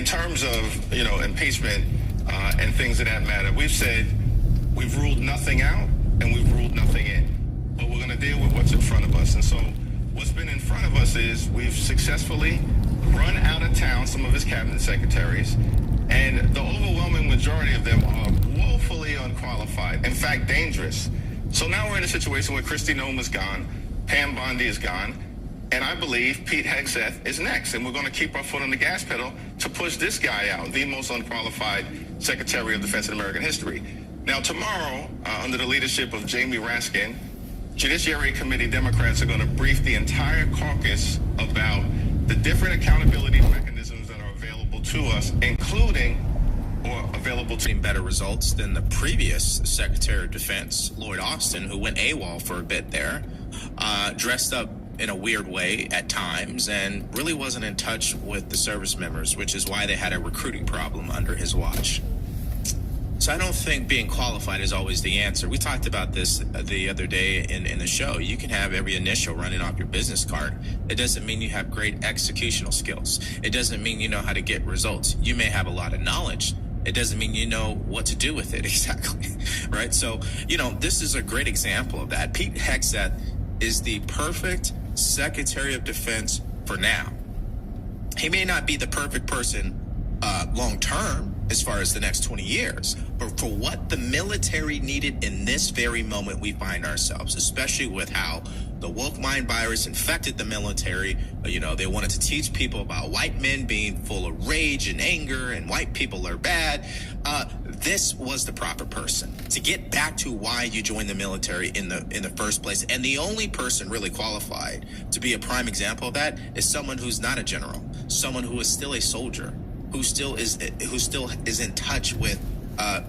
in terms of, impeachment and things of that matter, we've said we've ruled nothing out and we've ruled nothing in. But we're going to deal with what's in front of us. And so what's been in front of us is we've successfully run out of town some of his cabinet secretaries, and the overwhelming majority of them are woefully unqualified, in fact, dangerous. So now we're in a situation where Kristi Noem is gone, Pam Bondi is gone, and I believe Pete Hegseth is next. And we're going to keep our foot on the gas pedal to push this guy out, the most unqualified Secretary of Defense in American history. Now, tomorrow, under the leadership of Jamie Raskin, Judiciary Committee Democrats are going to brief the entire caucus about the different accountability mechanisms that are available to us, including or available to better results than the previous Secretary of Defense, Lloyd Austin, who went AWOL for a bit there, dressed up in a weird way at times and really wasn't in touch with the service members, which is why they had a recruiting problem under his watch. So I don't think being qualified is always the answer. We talked about this the other day in the show. You can have every initial running off your business card. It doesn't mean you have great executional skills. It doesn't mean you know how to get results. You may have a lot of knowledge. It doesn't mean you know what to do with it exactly, right? So, this is a great example of that. Pete Hegseth is the perfect Secretary of Defense for now. He may not be the perfect person long term, as far as the next 20 years. But for what the military needed in this very moment we find ourselves, especially with how the woke mind virus infected the military, they wanted to teach people about white men being full of rage and anger and white people are bad. This was the proper person to get back to why you joined the military in the first place. And the only person really qualified to be a prime example of that is someone who's not a general, someone who is still a soldier, who still is in touch with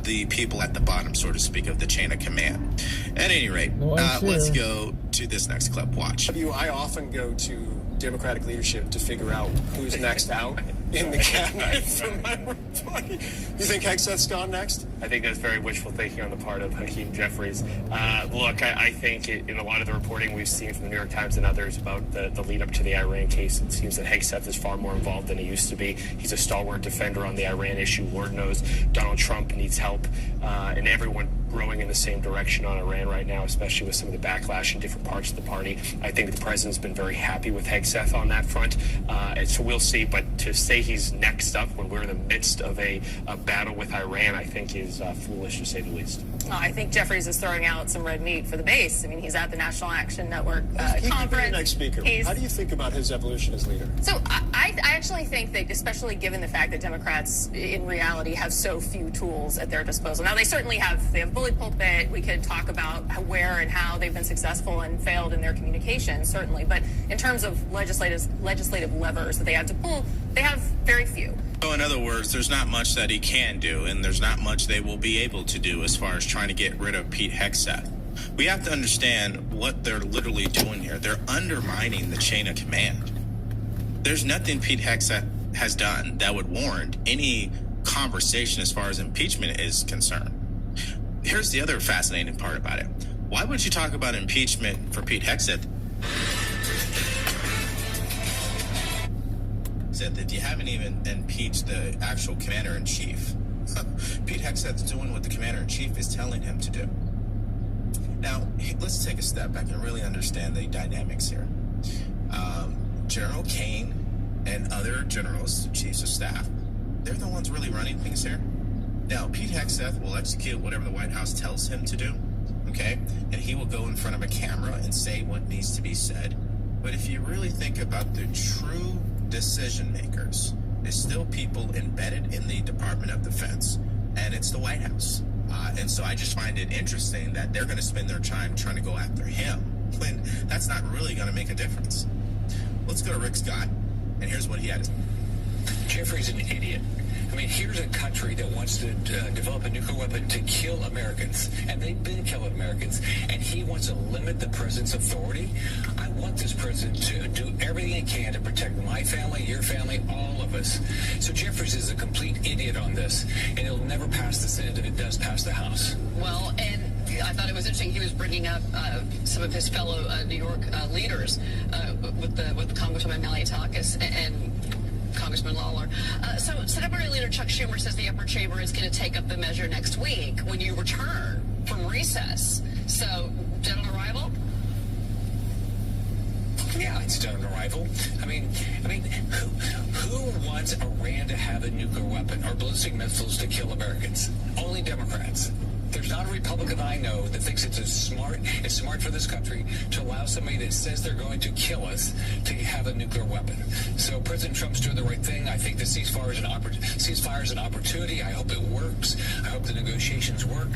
the people at the bottom, so to speak, of the chain of command. At any rate, let's go to this next clip. Watch. I often go to Democratic leadership to figure out who's next out in the cabinet for my party. You think Hegseth's gone next? I think that's very wishful thinking on the part of Hakeem Jeffries. Look, I think in a lot of the reporting we've seen from the New York Times and others about the lead up to the Iran case, it seems that Hegseth is far more involved than he used to be. He's a stalwart defender on the Iran issue. Lord knows Donald Trump needs help, and everyone rowing in the same direction on Iran right now, especially with some of the backlash in different parts of the party. I think the president's been very happy with Hegseth on that front, and so we'll see. But to say he's next up when we're in the midst of a battle with Iran, I think is foolish to say the least. Well, I think Jeffries is throwing out some red meat for the base. I mean, he's at the National Action Network He conference. could be the next speaker. How do you think about his evolution as leader? So I actually think that, especially given the fact that Democrats in reality have so few tools at their disposal. Now, they have bully pulpit. We could talk about where and how they've been successful and failed in their communication, certainly. But in terms of legislative levers that they have to pull, they have very few. So in other words, there's not much that he can do, and there's not much they will be able to do as far as trying to get rid of Pete Hegseth. We have to understand what they're literally doing here. They're undermining the chain of command. There's nothing Pete Hegseth has done that would warrant any conversation as far as impeachment is concerned. Here's the other fascinating part about it. Why would you talk about impeachment for Pete Hegseth if you haven't even impeached the actual commander-in-chief? Pete Hegseth's doing what the commander-in-chief is telling him to do. Now, let's take a step back and really understand the dynamics here. General Kane and other generals, chiefs of staff, they're the ones really running things here. Now, Pete Hegseth will execute whatever the White House tells him to do, okay? And he will go in front of a camera and say what needs to be said. But if you really think about the true decision makers, it's still people embedded in the Department of Defense, and it's the White House. And so I just find it interesting that they're going to spend their time trying to go after him when that's not really going to make a difference. Let's go to Rick Scott, and here's what he had to say. Jeffrey's an idiot. I mean, here's a country that wants to develop a nuclear weapon to kill Americans, and they've been killing Americans, and he wants to limit the president's authority. I want this president to do everything he can to protect my family, your family, all of us. So Jeffries is a complete idiot on this, and it'll never pass the Senate if it does pass the House. Well, and I thought it was interesting he was bringing up some of his fellow New York leaders with Congresswoman Malliotakis and Congressman Lawler. So Senate Majority Leader Chuck Schumer says the upper chamber is going to take up the measure next week when you return from recess. So, dead on arrival? Yeah, it's dead on arrival. I mean, who wants Iran to have a nuclear weapon or ballistic missiles to kill Americans? Only Democrats. There's not a Republican I know that thinks it's smart for this country to allow somebody that says they're going to kill us to have a nuclear weapon. So President Trump's doing the right thing. I think the ceasefire is an opportunity. I hope it works. I hope the negotiations work.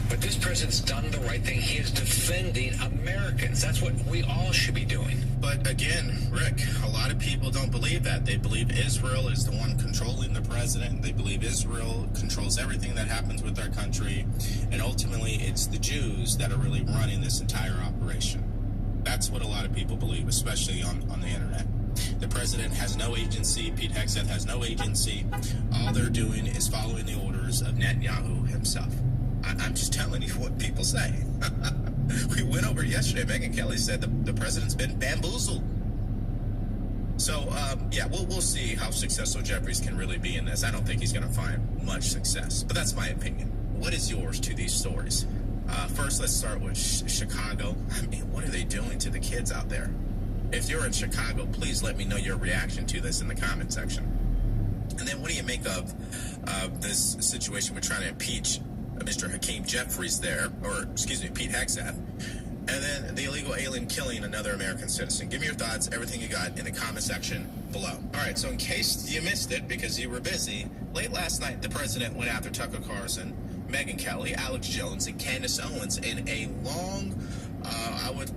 But this president's done the right thing. He is defending Americans. That's what we all should be doing. But again, Rick, a lot of people don't believe that. They believe Israel is the one controlling the president. They believe Israel controls everything that happens with our country. And ultimately, it's the Jews that are really running this entire operation. That's what a lot of people believe, especially on the internet. The president has no agency. Pete Hegseth has no agency. All they're doing is following the orders of Netanyahu himself. I'm just telling you what people say. We went over yesterday. Megyn Kelly said the president's been bamboozled. So, yeah, we'll see how successful Jeffries can really be in this. I don't think he's going to find much success, but that's my opinion. What is yours to these stories? First, let's start with Chicago. I mean, what are they doing to the kids out there? If you're in Chicago, please let me know your reaction to this in the comment section. And then what do you make of this situation with trying to impeach Mr. Hakeem Jeffries there, or excuse me, Pete Hegseth, and then the illegal alien killing another American citizen? Give me your thoughts, everything you got in the comment section below. All right, so in case you missed it because you were busy, late last night the president went after Tucker Carlson, Megyn Kelly, Alex Jones, and Candace Owens in a long, I would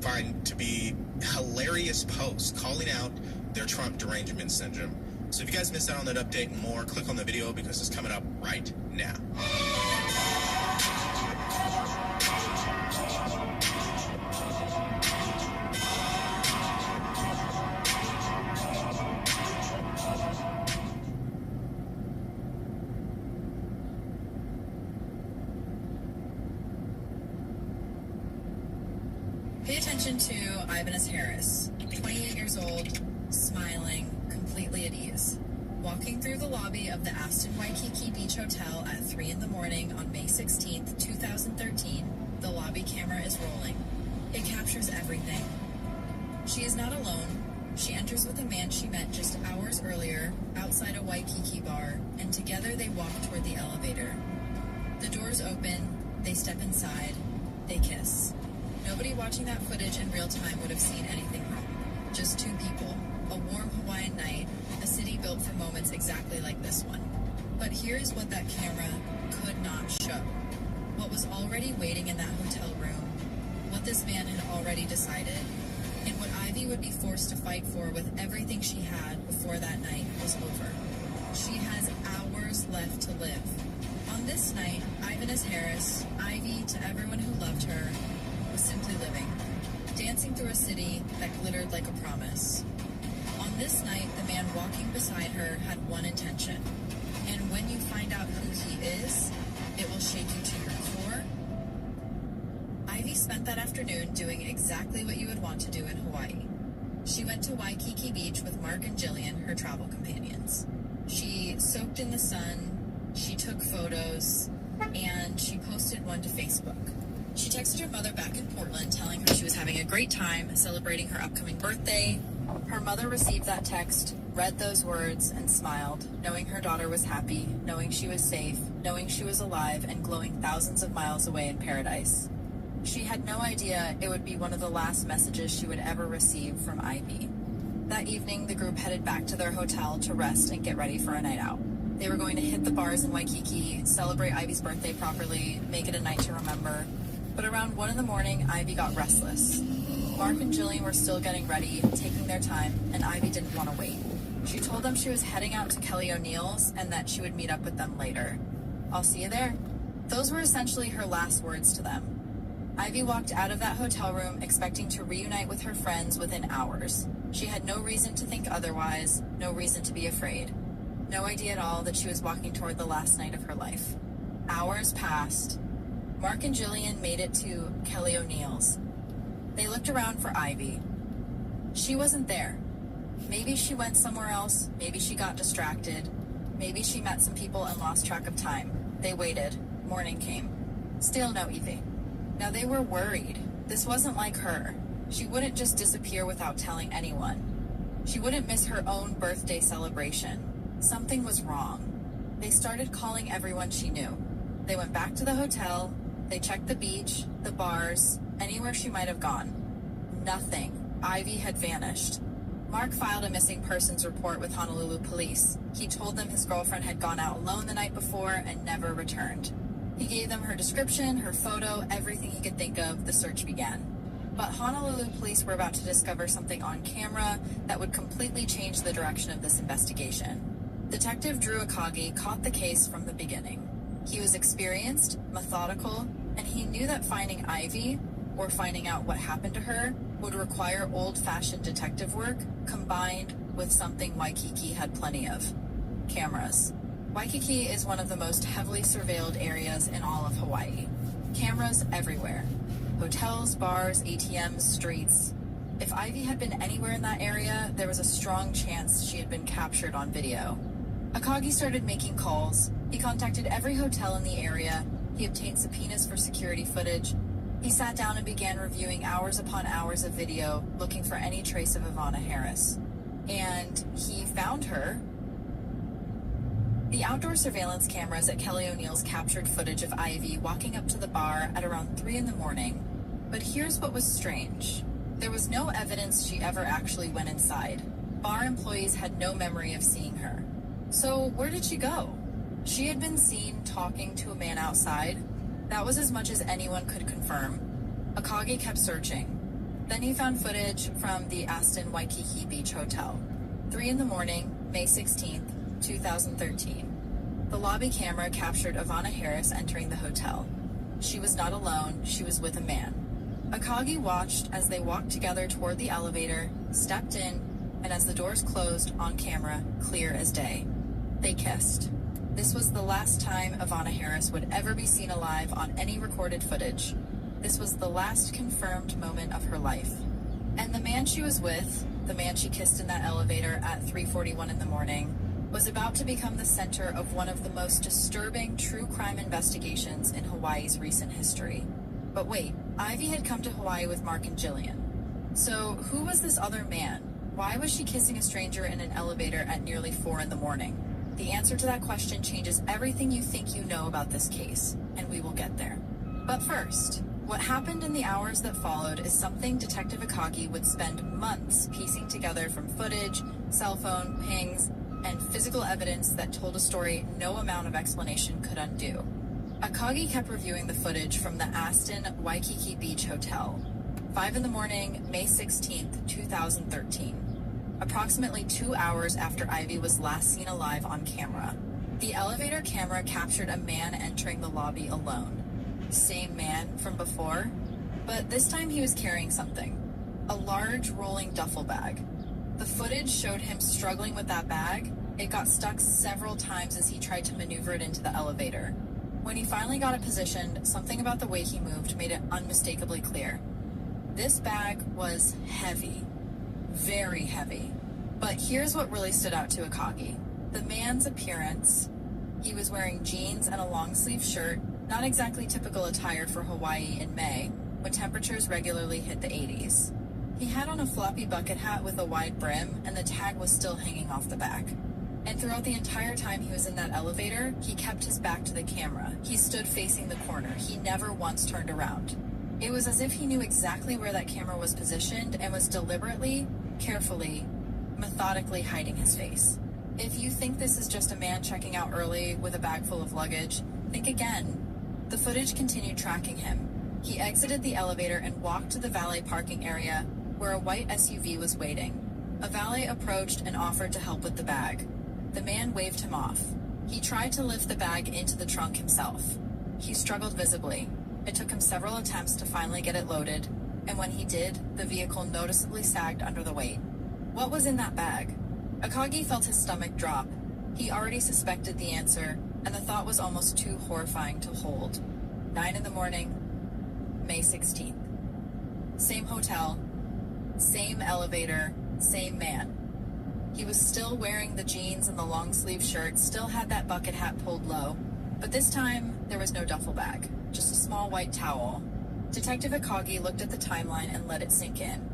find to be hilarious post calling out their Trump derangement syndrome. So if you guys missed out on that update and more, click on the video because it's coming up right now. Pay attention to Ibanez Harris, 28 years old, smiling, completely at ease. Walking through the lobby of the Aston Waikiki Beach Hotel at 3 in the morning on May 16th, 2013, the lobby camera is rolling. It captures everything. She is not alone. She enters with a man she met just hours earlier outside a Waikiki bar, and together they walk toward the elevator. The doors open, they step inside, they kiss. Nobody watching that footage in real time would have seen anything wrong. Just two people, a warm Hawaiian night, a city built for moments exactly like this one. But here's what that camera could not show. What was already waiting in that hotel room, what this man had already decided, and what Ivy would be forced to fight for with everything she had before that night was over. She has hours left to live. On this night, Ibanez Harris, Ivy to everyone who loved her, was simply living, dancing through a city that glittered like a promise. On this night, the man walking beside her had one intention, and when you find out who he is, it will shake you to your core. Ivy spent that afternoon doing exactly what you would want to do in Hawaii. She went to Waikiki Beach with Mark and Jillian, her travel companions. She soaked in the sun, she took photos, and she posted one to Facebook. She texted her mother back in Portland telling her she was having a great time celebrating her upcoming birthday. Her mother received that text, read those words, and smiled, knowing her daughter was happy, knowing she was safe, knowing she was alive and glowing thousands of miles away in paradise. She had no idea it would be one of the last messages she would ever receive from Ivy. That evening, the group headed back to their hotel to rest and get ready for a night out. They were going to hit the bars in Waikiki, celebrate Ivy's birthday properly, make it a night to remember. But around 1 in the morning, Ivy got restless. Mark and Jillian were still getting ready, taking their time, and Ivy didn't want to wait. She told them she was heading out to Kelly O'Neill's and that she would meet up with them later. "I'll see you there." Those were essentially her last words to them. Ivy walked out of that hotel room expecting to reunite with her friends within hours. She had no reason to think otherwise, no reason to be afraid. No idea at all that she was walking toward the last night of her life. Hours passed. Mark and Jillian made it to Kelly O'Neill's. They looked around for Ivy. She wasn't there. Maybe she went somewhere else, maybe she got distracted. Maybe she met some people and lost track of time. They waited. Morning came. Still no Evie. Now they were worried. This wasn't like her. She wouldn't just disappear without telling anyone. She wouldn't miss her own birthday celebration. Something was wrong. They started calling everyone she knew. They went back to the hotel. They checked the beach, the bars, anywhere she might have gone. Nothing. Ivy had vanished. Mark filed a missing persons report with Honolulu police. He told them his girlfriend had gone out alone the night before and never returned. He gave them her description, her photo, everything he could think of. The search began. But Honolulu police were about to discover something on camera that would completely change the direction of this investigation. Detective Drew Akagi caught the case from the beginning. He was experienced, methodical, and he knew that finding Ivy, or finding out what happened to her, would require old-fashioned detective work combined with something Waikiki had plenty of: cameras. Waikiki is one of the most heavily surveilled areas in all of Hawaii. Cameras everywhere. Hotels, bars, ATMs, streets. If Ivy had been anywhere in that area, there was a strong chance she had been captured on video. Akagi started making calls. He contacted every hotel in the area. He obtained subpoenas for security footage. He sat down and began reviewing hours upon hours of video, looking for any trace of Ivana Harris. And he found her. The outdoor surveillance cameras at Kelly O'Neill's captured footage of Ivy walking up to the bar at around 3 in the morning. But here's what was strange. There was no evidence she ever actually went inside. Bar employees had no memory of seeing her. So where did she go? She had been seen talking to a man outside. That was as much as anyone could confirm. Akagi kept searching. Then he found footage from the Aston Waikiki Beach Hotel. 3 in the morning, May 16th, 2013. The lobby camera captured Ivana Harris entering the hotel. She was not alone, she was with a man. Akagi watched as they walked together toward the elevator, stepped in, and as the doors closed on camera, clear as day, they kissed. This was the last time Ivana Harris would ever be seen alive on any recorded footage. This was the last confirmed moment of her life. And the man she was with, the man she kissed in that elevator at 3:41 in the morning, was about to become the center of one of the most disturbing true crime investigations in Hawaii's recent history. But wait, Ivy had come to Hawaii with Mark and Jillian. So who was this other man? Why was she kissing a stranger in an elevator at nearly 4 in the morning? The answer to that question changes everything you think you know about this case, and we will get there. But first, what happened in the hours that followed is something Detective Akagi would spend months piecing together from footage, cell phone, pings, and physical evidence that told a story no amount of explanation could undo. Akagi kept reviewing the footage from the Aston Waikiki Beach Hotel. 5 in the morning, May 16th, 2013. Approximately 2 hours after Ivy was last seen alive on camera. The elevator camera captured a man entering the lobby alone. Same man from before, but this time he was carrying something. A large rolling duffel bag. The footage showed him struggling with that bag. It got stuck several times as he tried to maneuver it into the elevator. When he finally got it positioned, something about the way he moved made it unmistakably clear. This bag was heavy. Very heavy. But here's what really stood out to Akagi. The man's appearance. He was wearing jeans and a long-sleeve shirt, not exactly typical attire for Hawaii in May, when temperatures regularly hit the 80s. He had on a floppy bucket hat with a wide brim, and the tag was still hanging off the back. And throughout the entire time he was in that elevator, he kept his back to the camera. He stood facing the corner. He never once turned around. It was as if he knew exactly where that camera was positioned and was deliberately, carefully, methodically hiding his face. If you think this is just a man checking out early with a bag full of luggage, think again. The footage continued tracking him. He exited the elevator and walked to the valet parking area where a white SUV was waiting. A valet approached and offered to help with the bag. The man waved him off. He tried to lift the bag into the trunk himself. He struggled visibly. It took him several attempts to finally get it loaded, and when he did, the vehicle noticeably sagged under the weight. What was in that bag? Akagi felt his stomach drop. He already suspected the answer, and the thought was almost too horrifying to hold. 9 in the morning, May 16th. Same hotel, same elevator, same man. He was still wearing the jeans and the long sleeve shirt, still had that bucket hat pulled low, but this time there was no duffel bag, just a small white towel. Detective Akagi looked at the timeline and let it sink in.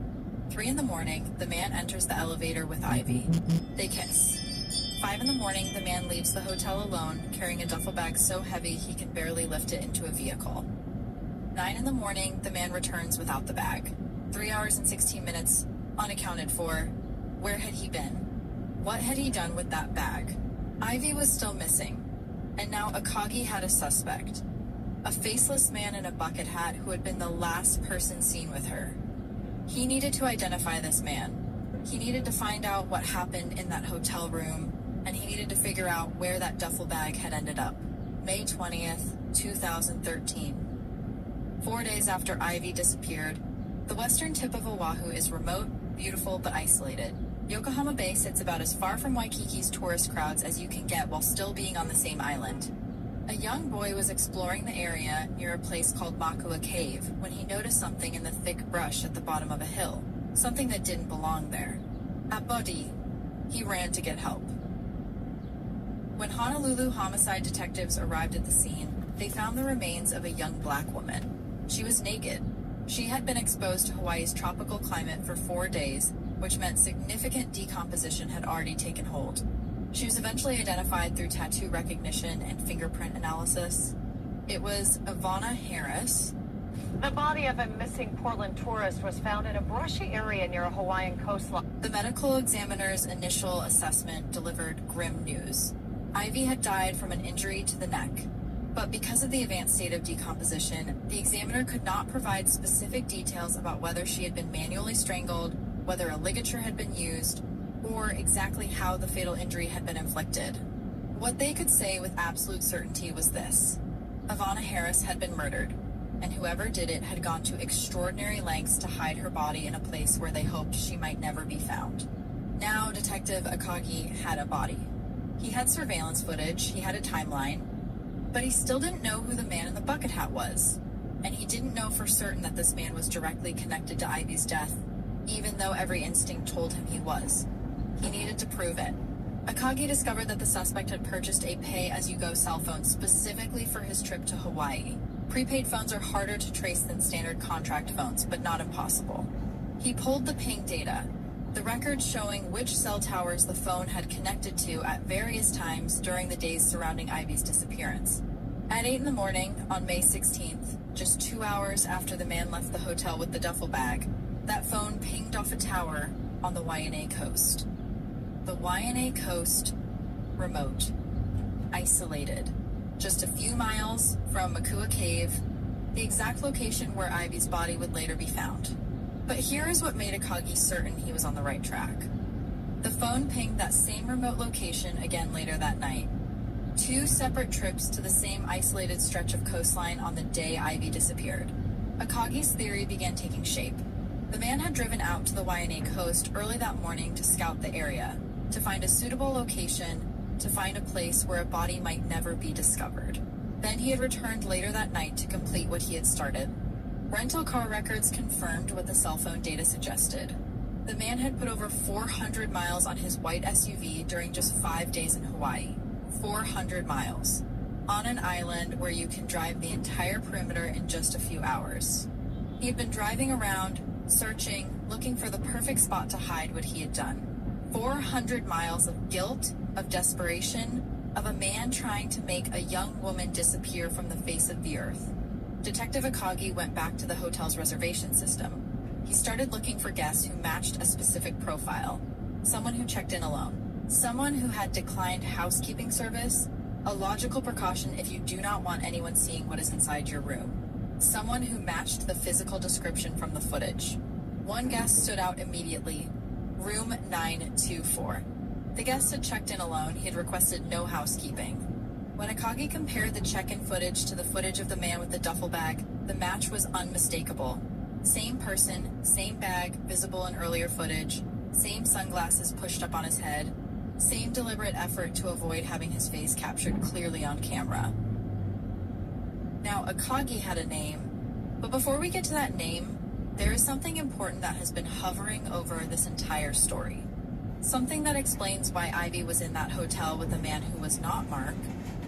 3 in the morning, the man enters the elevator with Ivy. They kiss. 5 in the morning, the man leaves the hotel alone, carrying a duffel bag so heavy he can barely lift it into a vehicle. 9 in the morning, the man returns without the bag. 3 hours and 16 minutes, unaccounted for. Where had he been? What had he done with that bag? Ivy was still missing, and now Akagi had a suspect. A faceless man in a bucket hat who had been the last person seen with her. He needed to identify this man. He needed to find out what happened in that hotel room, and he needed to figure out where that duffel bag had ended up. May 20th, 2013. 4 days after Ivy disappeared, the western tip of Oahu is remote, beautiful, but isolated. Yokohama Bay sits about as far from Waikiki's tourist crowds as you can get while still being on the same island. A young boy was exploring the area near a place called Makua Cave when he noticed something in the thick brush at the bottom of a hill, something that didn't belong there. At Bodhi, he ran to get help. When Honolulu homicide detectives arrived at the scene, they found the remains of a young black woman. She was naked. She had been exposed to Hawaii's tropical climate for 4 days, which meant significant decomposition had already taken hold. She was eventually identified through tattoo recognition and fingerprint analysis. It was Ivana Harris. The body of a missing Portland tourist was found in a brushy area near a Hawaiian coastline. The medical examiner's initial assessment delivered grim news. Ivy had died from an injury to the neck. But because of the advanced state of decomposition, the examiner could not provide specific details about whether she had been manually strangled, whether a ligature had been used, or exactly how the fatal injury had been inflicted. What they could say with absolute certainty was this: Ivana Harris had been murdered, and whoever did it had gone to extraordinary lengths to hide her body in a place where they hoped she might never be found. Now Detective Akagi had a body. He had surveillance footage, he had a timeline, but he still didn't know who the man in the bucket hat was. And he didn't know for certain that this man was directly connected to Ivy's death, even though every instinct told him he was. He needed to prove it. Akagi discovered that the suspect had purchased a pay-as-you-go cell phone specifically for his trip to Hawaii. Prepaid phones are harder to trace than standard contract phones, but not impossible. He pulled the ping data, the records showing which cell towers the phone had connected to at various times during the days surrounding Ivy's disappearance. At 8 in the morning on May 16th, just 2 hours after the man left the hotel with the duffel bag, that phone pinged off a tower on the Waianae coast. The Waianae coast, remote, isolated, just a few miles from Makua Cave, the exact location where Ivy's body would later be found. But here is what made Akagi certain he was on the right track. The phone pinged that same remote location again later that night. 2 separate trips to the same isolated stretch of coastline on the day Ivy disappeared. Akagi's theory began taking shape. The man had driven out to the Waianae coast early that morning to scout the area, to find a suitable location, to find a place where a body might never be discovered. Then he had returned later that night to complete what he had started. Rental car records confirmed what the cell phone data suggested. The man had put over 400 miles on his white SUV during just 5 days in Hawaii. 400 miles. On an island where you can drive the entire perimeter in just a few hours. He had been driving around, searching, looking for the perfect spot to hide what he had done. 400 miles of guilt, of desperation, of a man trying to make a young woman disappear from the face of the earth. Detective Akagi went back to the hotel's reservation system. He started looking for guests who matched a specific profile. Someone who checked in alone. Someone who had declined housekeeping service, a logical precaution if you do not want anyone seeing what is inside your room. Someone who matched the physical description from the footage. One guest stood out immediately. Room 924. The guest had checked in alone. He had requested no housekeeping. When Akagi compared the check-in footage to the footage of the man with the duffel bag, the match was unmistakable. Same person, same bag, visible in earlier footage, same sunglasses pushed up on his head, same deliberate effort to avoid having his face captured clearly on camera. Now, Akagi had a name, but before we get to that name, there is something important that has been hovering over this entire story. Something that explains why Ivy was in that hotel with a man who was not Mark,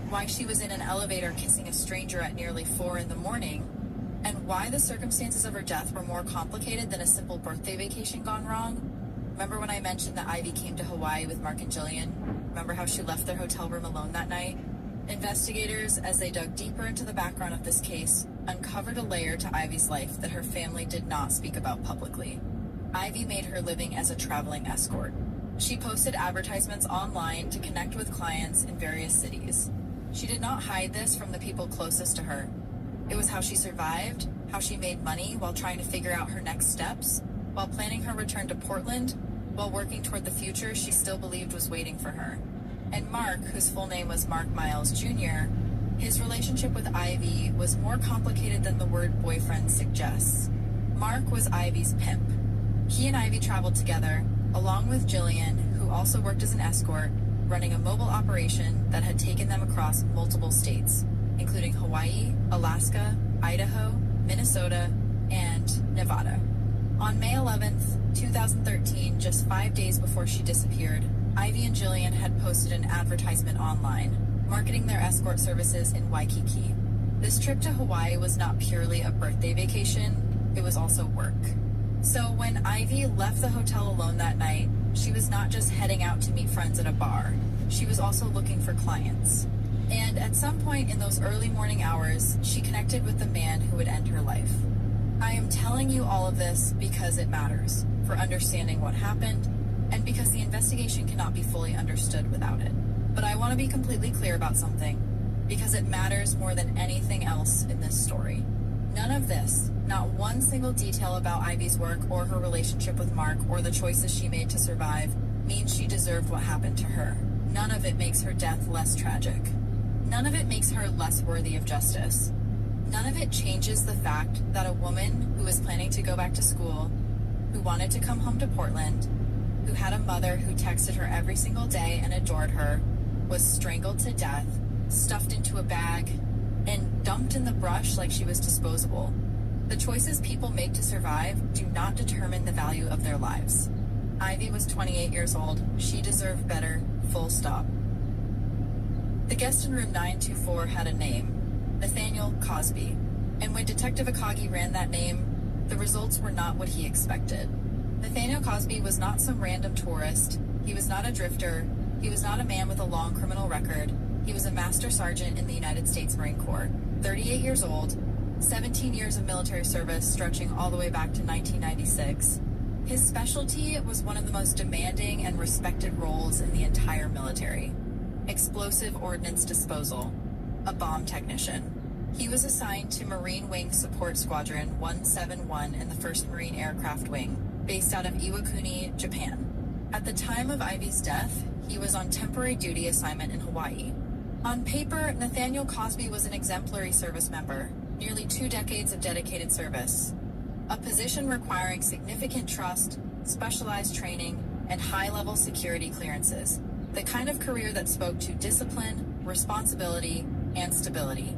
why she was in an elevator kissing a stranger at nearly 4 in the morning, and why the circumstances of her death were more complicated than a simple birthday vacation gone wrong. Remember when I mentioned that Ivy came to Hawaii with Mark and Jillian? Remember how she left their hotel room alone that night? Investigators, as they dug deeper into the background of this case, uncovered a layer to Ivy's life that her family did not speak about publicly. Ivy made her living as a traveling escort. She posted advertisements online to connect with clients in various cities. She did not hide this from the people closest to her. It was how she survived, how she made money while trying to figure out her next steps, while planning her return to Portland, while working toward the future she still believed was waiting for her. And Mark, whose full name was Mark Miles Jr., his relationship with Ivy was more complicated than the word boyfriend suggests. Mark was Ivy's pimp. He and Ivy traveled together, along with Jillian, who also worked as an escort, running a mobile operation that had taken them across multiple states, including Hawaii, Alaska, Idaho, Minnesota, and Nevada. On May 11th, 2013, just 5 days before she disappeared, Ivy and Jillian had posted an advertisement online, marketing their escort services in Waikiki. This trip to Hawaii was not purely a birthday vacation, it was also work. So when Ivy left the hotel alone that night, she was not just heading out to meet friends at a bar, she was also looking for clients. And at some point in those early morning hours, she connected with the man who would end her life. I am telling you all of this because it matters, for understanding what happened, and because the investigation cannot be fully understood without it. But I want to be completely clear about something, because it matters more than anything else in this story. None of this, not one single detail about Ivy's work or her relationship with Mark or the choices she made to survive, means she deserved what happened to her. None of it makes her death less tragic. None of it makes her less worthy of justice. None of it changes the fact that a woman who was planning to go back to school, who wanted to come home to Portland, who had a mother who texted her every single day and adored her, was strangled to death, stuffed into a bag, and dumped in the brush like she was disposable. The choices people make to survive do not determine the value of their lives. Ivy was 28 years old. She deserved better, full stop. The guest in room 924 had a name, Nathaniel Cosby, and when Detective Akagi ran that name, the results were not what he expected. Nathaniel Cosby was not some random tourist. He was not a drifter. He was not a man with a long criminal record. He was a master sergeant in the United States Marine Corps, 38 years old, 17 years of military service stretching all the way back to 1996. His specialty was one of the most demanding and respected roles in the entire military: explosive ordnance disposal, a bomb technician. He was assigned to Marine Wing Support Squadron 171 in the 1st Marine Aircraft Wing, based out of Iwakuni, Japan. At the time of Ivy's death, he was on temporary duty assignment in Hawaii. On paper, Nathaniel Cosby was an exemplary service member, nearly 2 decades of dedicated service. A position requiring significant trust, specialized training, and high-level security clearances. The kind of career that spoke to discipline, responsibility, and stability.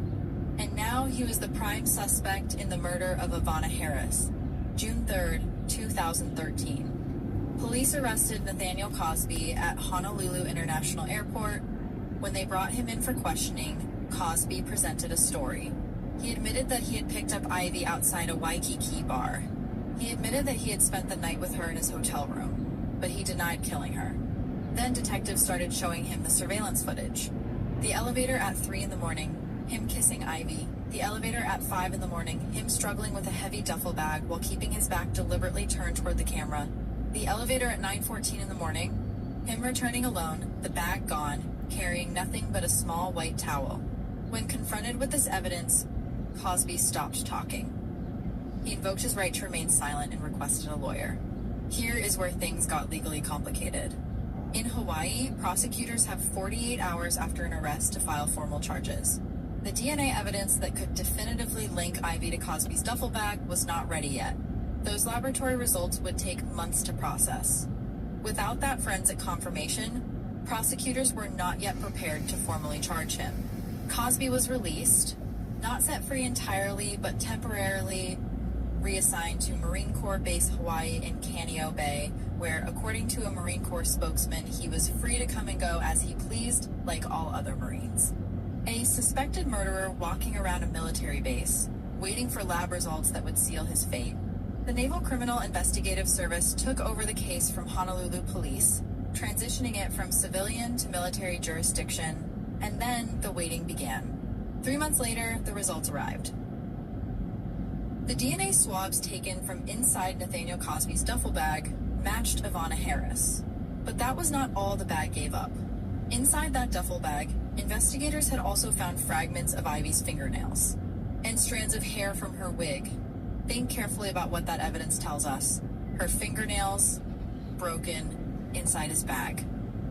And now he was the prime suspect in the murder of Ivana Harris, June 3rd, 2013. Police arrested Nathaniel Cosby at Honolulu International Airport. When they brought him in for questioning, Cosby presented a story. He admitted that he had picked up Ivy outside a Waikiki bar. He admitted that he had spent the night with her in his hotel room, but he denied killing her. Then detectives started showing him the surveillance footage. The elevator at 3 in the morning, him kissing Ivy. The elevator at 5 in the morning, him struggling with a heavy duffel bag while keeping his back deliberately turned toward the camera. The elevator at 9:14 in the morning, him returning alone, the bag gone, carrying nothing but a small white towel. When confronted with this evidence, Cosby stopped talking. He invoked his right to remain silent and requested a lawyer. Here is where things got legally complicated. In Hawaii, prosecutors have 48 hours after an arrest to file formal charges. The DNA evidence that could definitively link Ivy to Cosby's duffel bag was not ready yet. Those laboratory results would take months to process. Without that forensic confirmation, prosecutors were not yet prepared to formally charge him. Cosby was released, not set free entirely, but temporarily reassigned to Marine Corps Base Hawaii in Canio Bay, where, according to a Marine Corps spokesman, he was free to come and go as he pleased, like all other Marines. A suspected murderer walking around a military base, waiting for lab results that would seal his fate. The Naval Criminal Investigative Service took over the case from Honolulu Police, transitioning it from civilian to military jurisdiction, and then the waiting began. 3 months later, the results arrived. The DNA swabs taken from inside Nathaniel Cosby's duffel bag matched Ivana Harris. But that was not all the bag gave up. Inside that duffel bag, investigators had also found fragments of Ivy's fingernails and strands of hair from her wig. Think carefully about what that evidence tells us. Her fingernails broken inside his bag.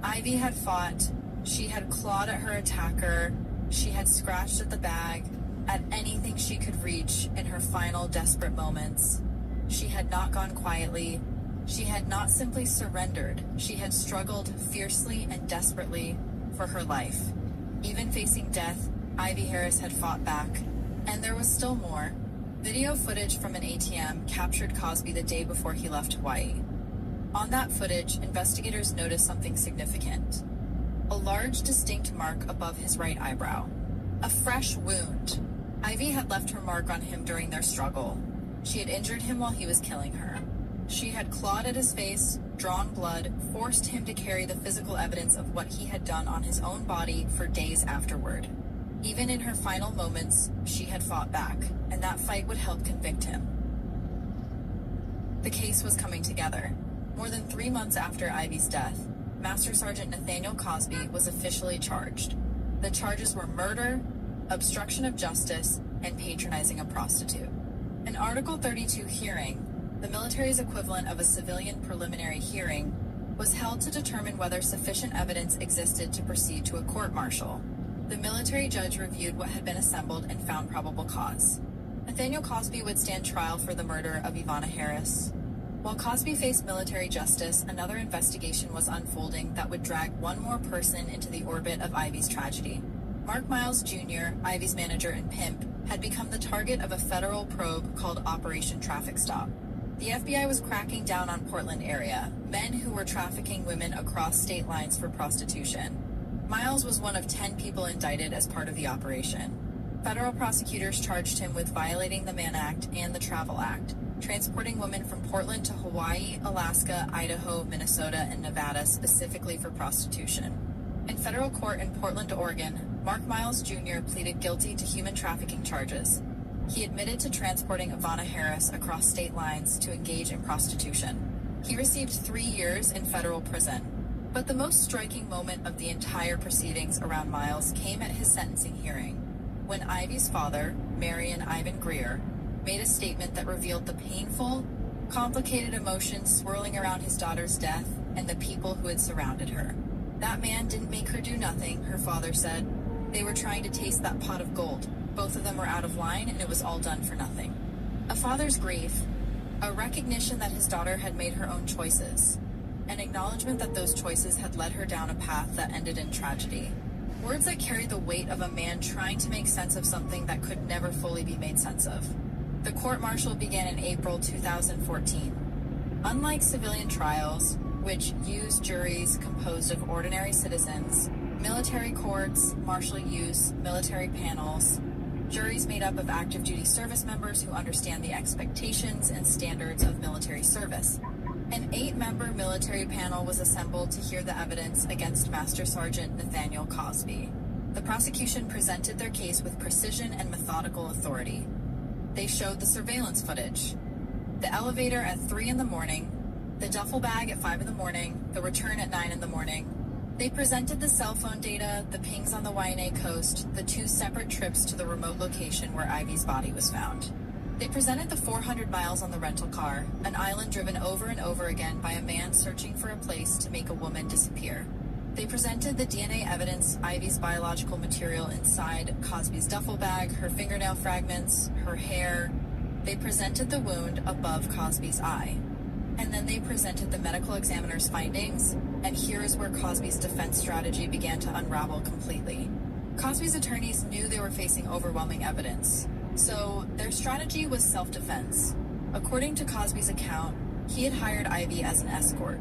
Ivy had fought. She had clawed at her attacker. She had scratched at the bag, at anything she could reach in her final desperate moments. She had not gone quietly. She had not simply surrendered. She had struggled fiercely and desperately for her life. Even facing death, Ivy Harris had fought back. And there was still more. Video footage from an ATM captured Cosby the day before he left Hawaii. On that footage, investigators noticed something significant. A large, distinct mark above his right eyebrow. A fresh wound. Ivy had left her mark on him during their struggle. She had injured him while he was killing her. She had clawed at his face, drawn blood, forced him to carry the physical evidence of what he had done on his own body for days afterward. Even in her final moments, she had fought back, and that fight would help convict him. The case was coming together. More than 3 months after Ivy's death, Master Sergeant Nathaniel Cosby was officially charged. The charges were murder, obstruction of justice, and patronizing a prostitute. An Article 32 hearing, the military's equivalent of a civilian preliminary hearing, was held to determine whether sufficient evidence existed to proceed to a court-martial. The military judge reviewed what had been assembled and found probable cause. Nathaniel Cosby would stand trial for the murder of Ivana Harris. While Cosby faced military justice, another investigation was unfolding that would drag one more person into the orbit of Ivy's tragedy. Mark Miles Jr., Ivy's manager and pimp, had become the target of a federal probe called Operation Traffic Stop. The FBI was cracking down on Portland area, men who were trafficking women across state lines for prostitution. Miles was one of 10 people indicted as part of the operation. Federal prosecutors charged him with violating the Mann Act and the Travel Act, transporting women from Portland to Hawaii, Alaska, Idaho, Minnesota, and Nevada specifically for prostitution. In federal court in Portland, Oregon, Mark Miles Jr. pleaded guilty to human trafficking charges. He admitted to transporting Ivana Harris across state lines to engage in prostitution. He received 3 years in federal prison. But the most striking moment of the entire proceedings around Miles came at his sentencing hearing, when Ivy's father, Marion Ivan Greer, made a statement that revealed the painful, complicated emotions swirling around his daughter's death and the people who had surrounded her. That man didn't make her do nothing, her father said. They were trying to taste that pot of gold. Both of them were out of line, and it was all done for nothing. A father's grief, a recognition that his daughter had made her own choices, an acknowledgement that those choices had led her down a path that ended in tragedy. Words that carry the weight of a man trying to make sense of something that could never fully be made sense of. The court-martial began in April 2014. Unlike civilian trials, which use juries composed of ordinary citizens, military courts, martial use, military panels, juries made up of active duty service members who understand the expectations and standards of military service. An 8-member military panel was assembled to hear the evidence against Master Sergeant Nathaniel Cosby. The prosecution presented their case with precision and methodical authority. They showed the surveillance footage, the elevator at 3 in the morning, the duffel bag at 5 in the morning, the return at 9 in the morning. They presented the cell phone data, the pings on the Waianae coast, the 2 separate trips to the remote location where Ivy's body was found. They presented the 400 miles on the rental car, an island driven over and over again by a man searching for a place to make a woman disappear. They presented the DNA evidence, Ivy's biological material inside Cosby's duffel bag, her fingernail fragments, her hair. They presented the wound above Cosby's eye. And then they presented the medical examiner's findings, and here is where Cosby's defense strategy began to unravel completely. Cosby's attorneys knew they were facing overwhelming evidence, so their strategy was self-defense. According to Cosby's account, he had hired Ivy as an escort.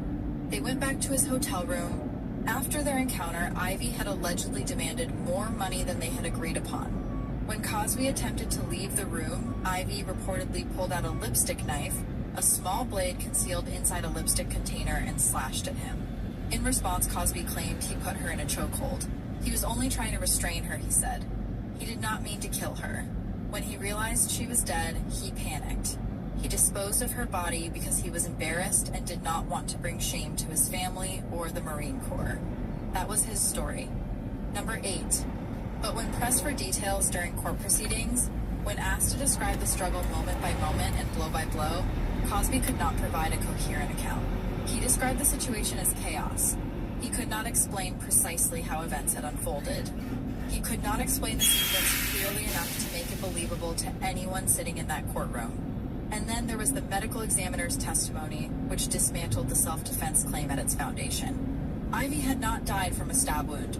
They went back to his hotel room. After their encounter, Ivy had allegedly demanded more money than they had agreed upon. When Cosby attempted to leave the room, Ivy reportedly pulled out a lipstick knife, a small blade concealed inside a lipstick container, and slashed at him. In response, Cosby claimed he put her in a chokehold. He was only trying to restrain her, he said. He did not mean to kill her. When he realized she was dead, he panicked. He disposed of her body because he was embarrassed and did not want to bring shame to his family or the Marine Corps. That was his story. Number 8. But when pressed for details during court proceedings, when asked to describe the struggle moment by moment and blow by blow, Cosby could not provide a coherent account. He described the situation as chaos. He could not explain precisely how events had unfolded. He could not explain the sequence clearly enough to make it believable to anyone sitting in that courtroom. And then there was the medical examiner's testimony, which dismantled the self-defense claim at its foundation. Ivy had not died from a stab wound.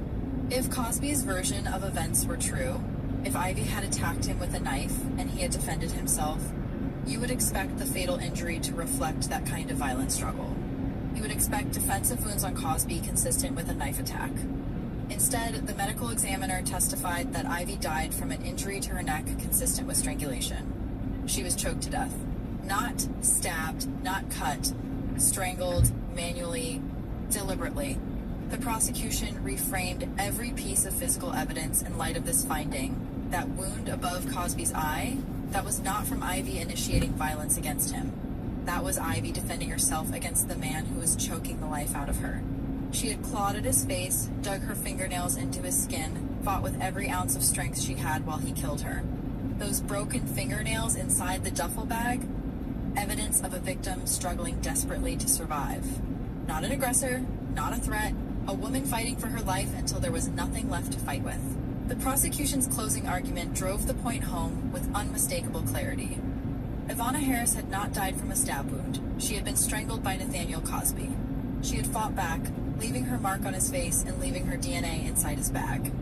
If Cosby's version of events were true, if Ivy had attacked him with a knife and he had defended himself, you would expect the fatal injury to reflect that kind of violent struggle. You would expect defensive wounds on Cosby consistent with a knife attack. Instead, the medical examiner testified that Ivy died from an injury to her neck consistent with strangulation. She was choked to death. Not stabbed, not cut, strangled, manually, deliberately. The prosecution reframed every piece of physical evidence in light of this finding. That wound above Cosby's eye, that was not from Ivy initiating violence against him. That was Ivy defending herself against the man who was choking the life out of her. She had clawed at his face, dug her fingernails into his skin, fought with every ounce of strength she had while he killed her. Those broken fingernails inside the duffel bag, evidence of a victim struggling desperately to survive. Not an aggressor, not a threat, a woman fighting for her life until there was nothing left to fight with. The prosecution's closing argument drove the point home with unmistakable clarity. Ivana Harris had not died from a stab wound. She had been strangled by Nathaniel Cosby. She had fought back, leaving her mark on his face and leaving her DNA inside his bag.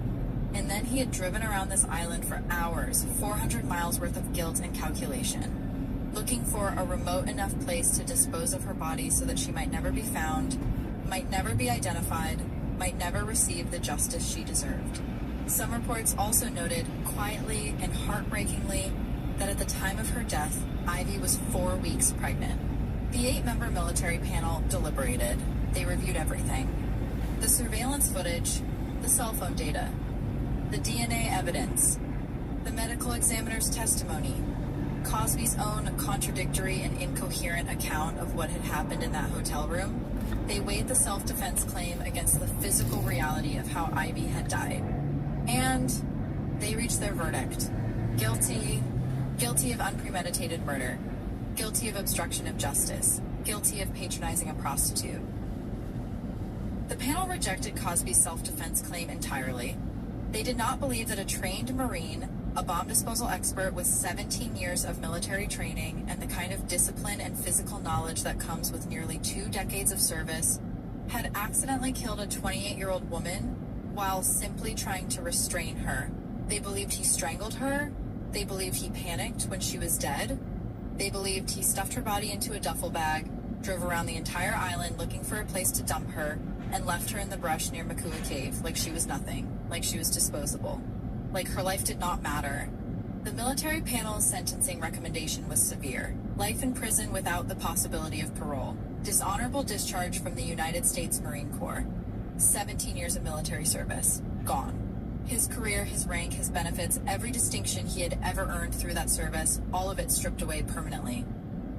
And then he had driven around this island for hours, 400 miles worth of guilt and calculation, looking for a remote enough place to dispose of her body so that she might never be found, might never be identified, might never receive the justice she deserved. Some reports also noted, quietly and heartbreakingly, that at the time of her death, Ivy was 4 weeks pregnant. The 8-member military panel deliberated. They reviewed everything. The surveillance footage, the cell phone data, the DNA evidence, the medical examiner's testimony, Cosby's own contradictory and incoherent account of what had happened in that hotel room. They weighed the self-defense claim against the physical reality of how Ivy had died. And they reached their verdict. Guilty of unpremeditated murder, guilty of obstruction of justice, guilty of patronizing a prostitute. The panel rejected Cosby's self-defense claim entirely. They did not believe that a trained Marine, a bomb disposal expert with 17 years of military training and the kind of discipline and physical knowledge that comes with nearly 2 decades of service, had accidentally killed a 28-year-old woman while simply trying to restrain her. They believed he strangled her. They believed he panicked when she was dead. They believed he stuffed her body into a duffel bag, drove around the entire island looking for a place to dump her, and left her in the brush near Makua Cave like she was nothing, like she was disposable, like her life did not matter. The military panel's sentencing recommendation was severe. Life in prison without the possibility of parole. Dishonorable discharge from the United States Marine Corps. 17 years of military service. Gone. His career, his rank, his benefits, every distinction he had ever earned through that service, all of it stripped away permanently.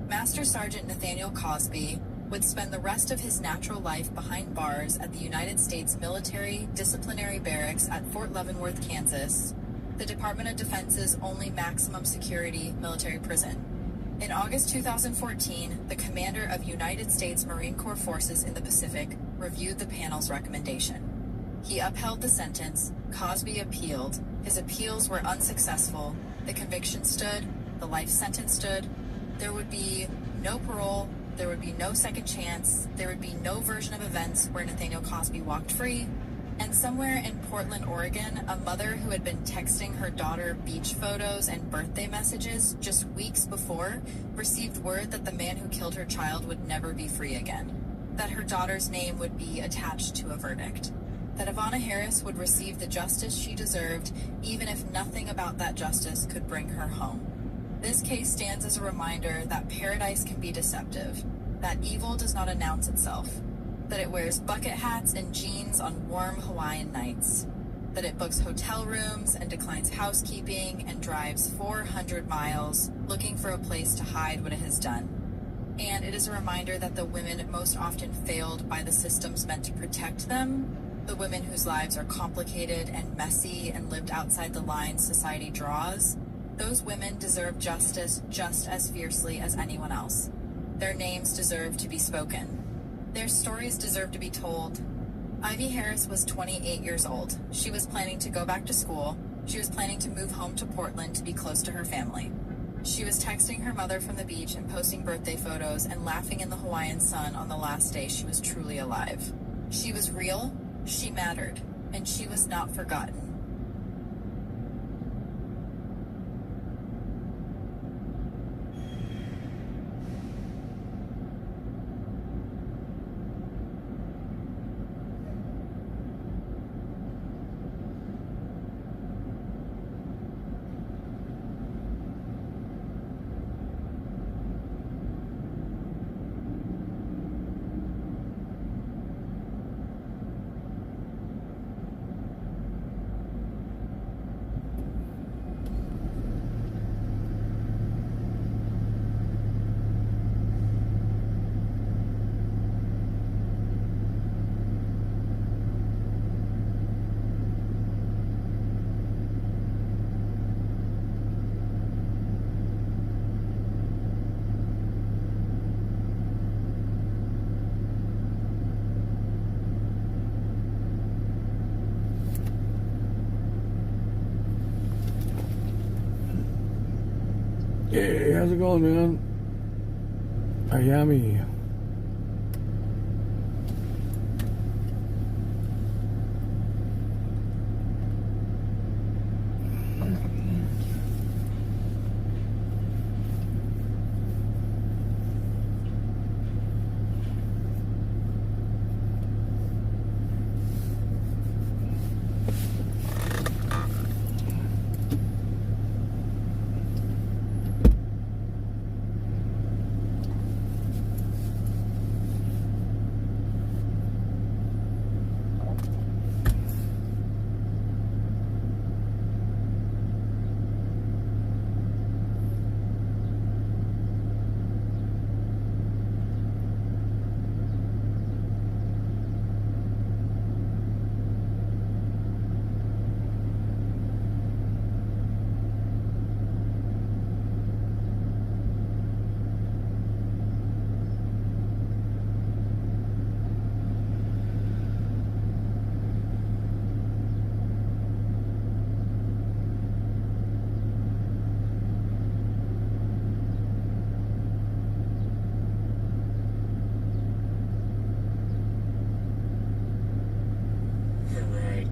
Master Sergeant Nathaniel Cosby would spend the rest of his natural life behind bars at the United States Military Disciplinary Barracks at Fort Leavenworth, Kansas, the Department of Defense's only maximum security military prison. In August 2014, the commander of United States Marine Corps forces in the Pacific reviewed the panel's recommendation. He upheld the sentence. Cosby appealed. His appeals were unsuccessful. The conviction stood. The life sentence stood. There would be no parole. There would be no second chance. There would be no version of events where Nathaniel Cosby walked free. And somewhere in Portland, Oregon, a mother who had been texting her daughter beach photos and birthday messages just weeks before received word that the man who killed her child would never be free again, that her daughter's name would be attached to a verdict, that Ivana Harris would receive the justice she deserved, even if nothing about that justice could bring her home. This case stands as a reminder that paradise can be deceptive, that evil does not announce itself, that it wears bucket hats and jeans on warm Hawaiian nights, that it books hotel rooms and declines housekeeping and drives 400 miles looking for a place to hide what it has done. And it is a reminder that the women most often failed by the systems meant to protect them, the women whose lives are complicated and messy and lived outside the lines society draws, those women deserve justice just as fiercely as anyone else. Their names deserve to be spoken. Their stories deserve to be told. Ivy Harris was 28 years old. She was planning to go back to school. She was planning to move home to Portland to be close to her family. She was texting her mother from the beach and posting birthday photos and laughing in the Hawaiian sun on the last day she was truly alive. She was real, she mattered, and she was not forgotten. Hey, how's it going, man? Miami.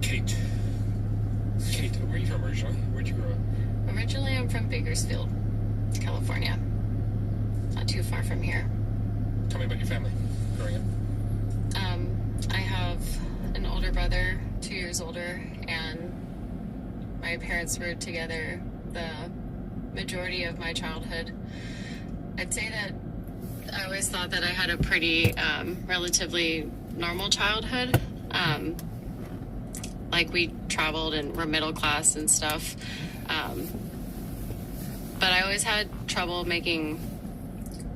Kate, where are you from originally? Where'd you grow up? Originally, I'm from Bakersfield, California. Not too far from here. Tell me about your family growing up. I have an older brother, 2 years older, and my parents were together the majority of my childhood. I'd say that I always thought that I had a pretty relatively normal childhood. Like we traveled and were middle class and stuff. But I always had trouble making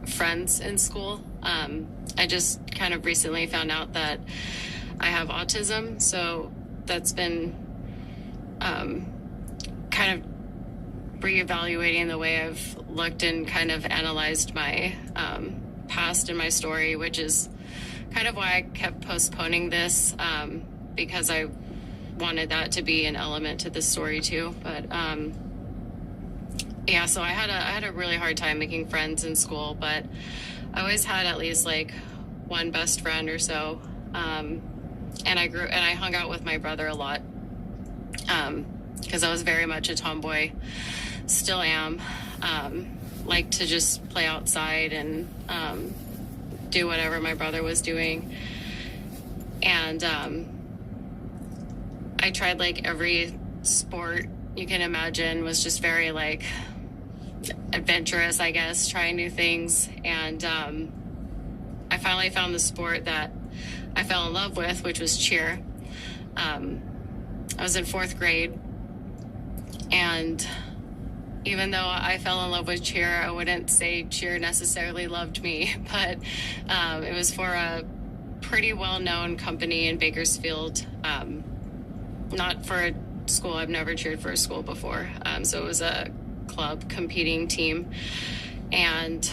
friends in school. I just kind of recently found out that I have autism, so that's been kind of reevaluating the way I've looked and kind of analyzed my past and my story, which is kind of why I kept postponing this, because I wanted that to be an element to the story too. But yeah, so I had a really hard time making friends in school, but I always had at least like one best friend or so. and I hung out with my brother a lot, because I was very much a tomboy, still am. Like to just play outside and do whatever my brother was doing. And I tried like every sport you can imagine, was just very like adventurous, I guess, trying new things. And I finally found the sport that I fell in love with, which was cheer. I was in 4th grade, and even though I fell in love with cheer, I wouldn't say cheer necessarily loved me, but it was for a pretty well-known company in Bakersfield, not for a school. I've never cheered for a school before, so it was a club competing team, and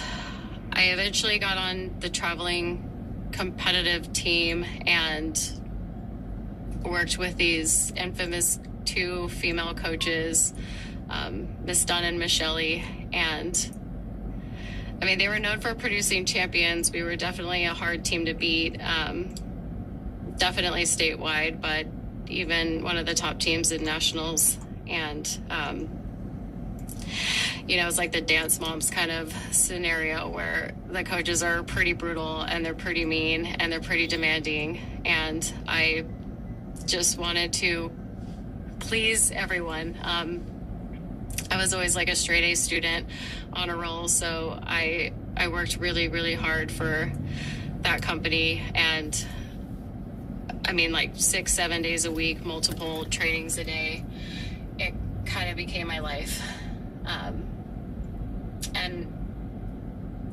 I eventually got on the traveling competitive team and worked with these infamous 2 female coaches, Miss Dunn and Miss Shelley, and I mean, they were known for producing champions. We were definitely a hard team to beat, definitely statewide, but even one of the top teams in nationals. And you know, it's like the Dance Moms kind of scenario where the coaches are pretty brutal and they're pretty mean and they're pretty demanding, and I just wanted to please everyone. I was always like a straight A student on a roll, so I worked really, really hard for that company, and I mean, like 6-7 days a week, multiple trainings a day. It kind of became my life. And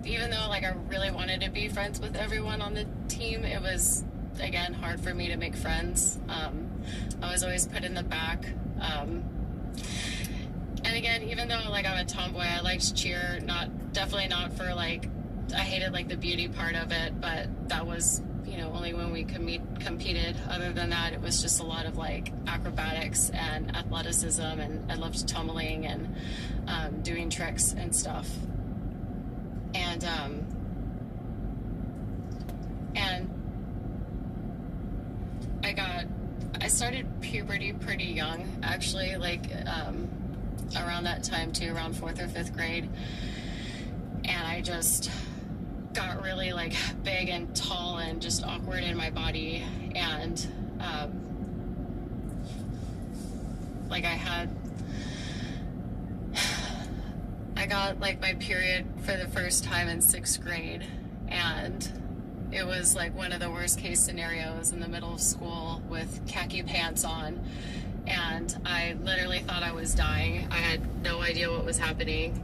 even though like I really wanted to be friends with everyone on the team, it was, again, hard for me to make friends. I was always put in the back. And again, even though like I'm a tomboy, I liked cheer, definitely not for like, I hated like the beauty part of it, but that was, you know, only when we competed. Other than that, it was just a lot of like acrobatics and athleticism, and I loved tumbling and doing tricks and stuff. And I started puberty pretty young, actually, like around that time too, around 4th or 5th grade. And I just got really like big and tall and just awkward in my body. And like I got like my period for the first time in 6th grade, and it was like one of the worst case scenarios in the middle of school with khaki pants on, and I literally thought I was dying. I had no idea what was happening.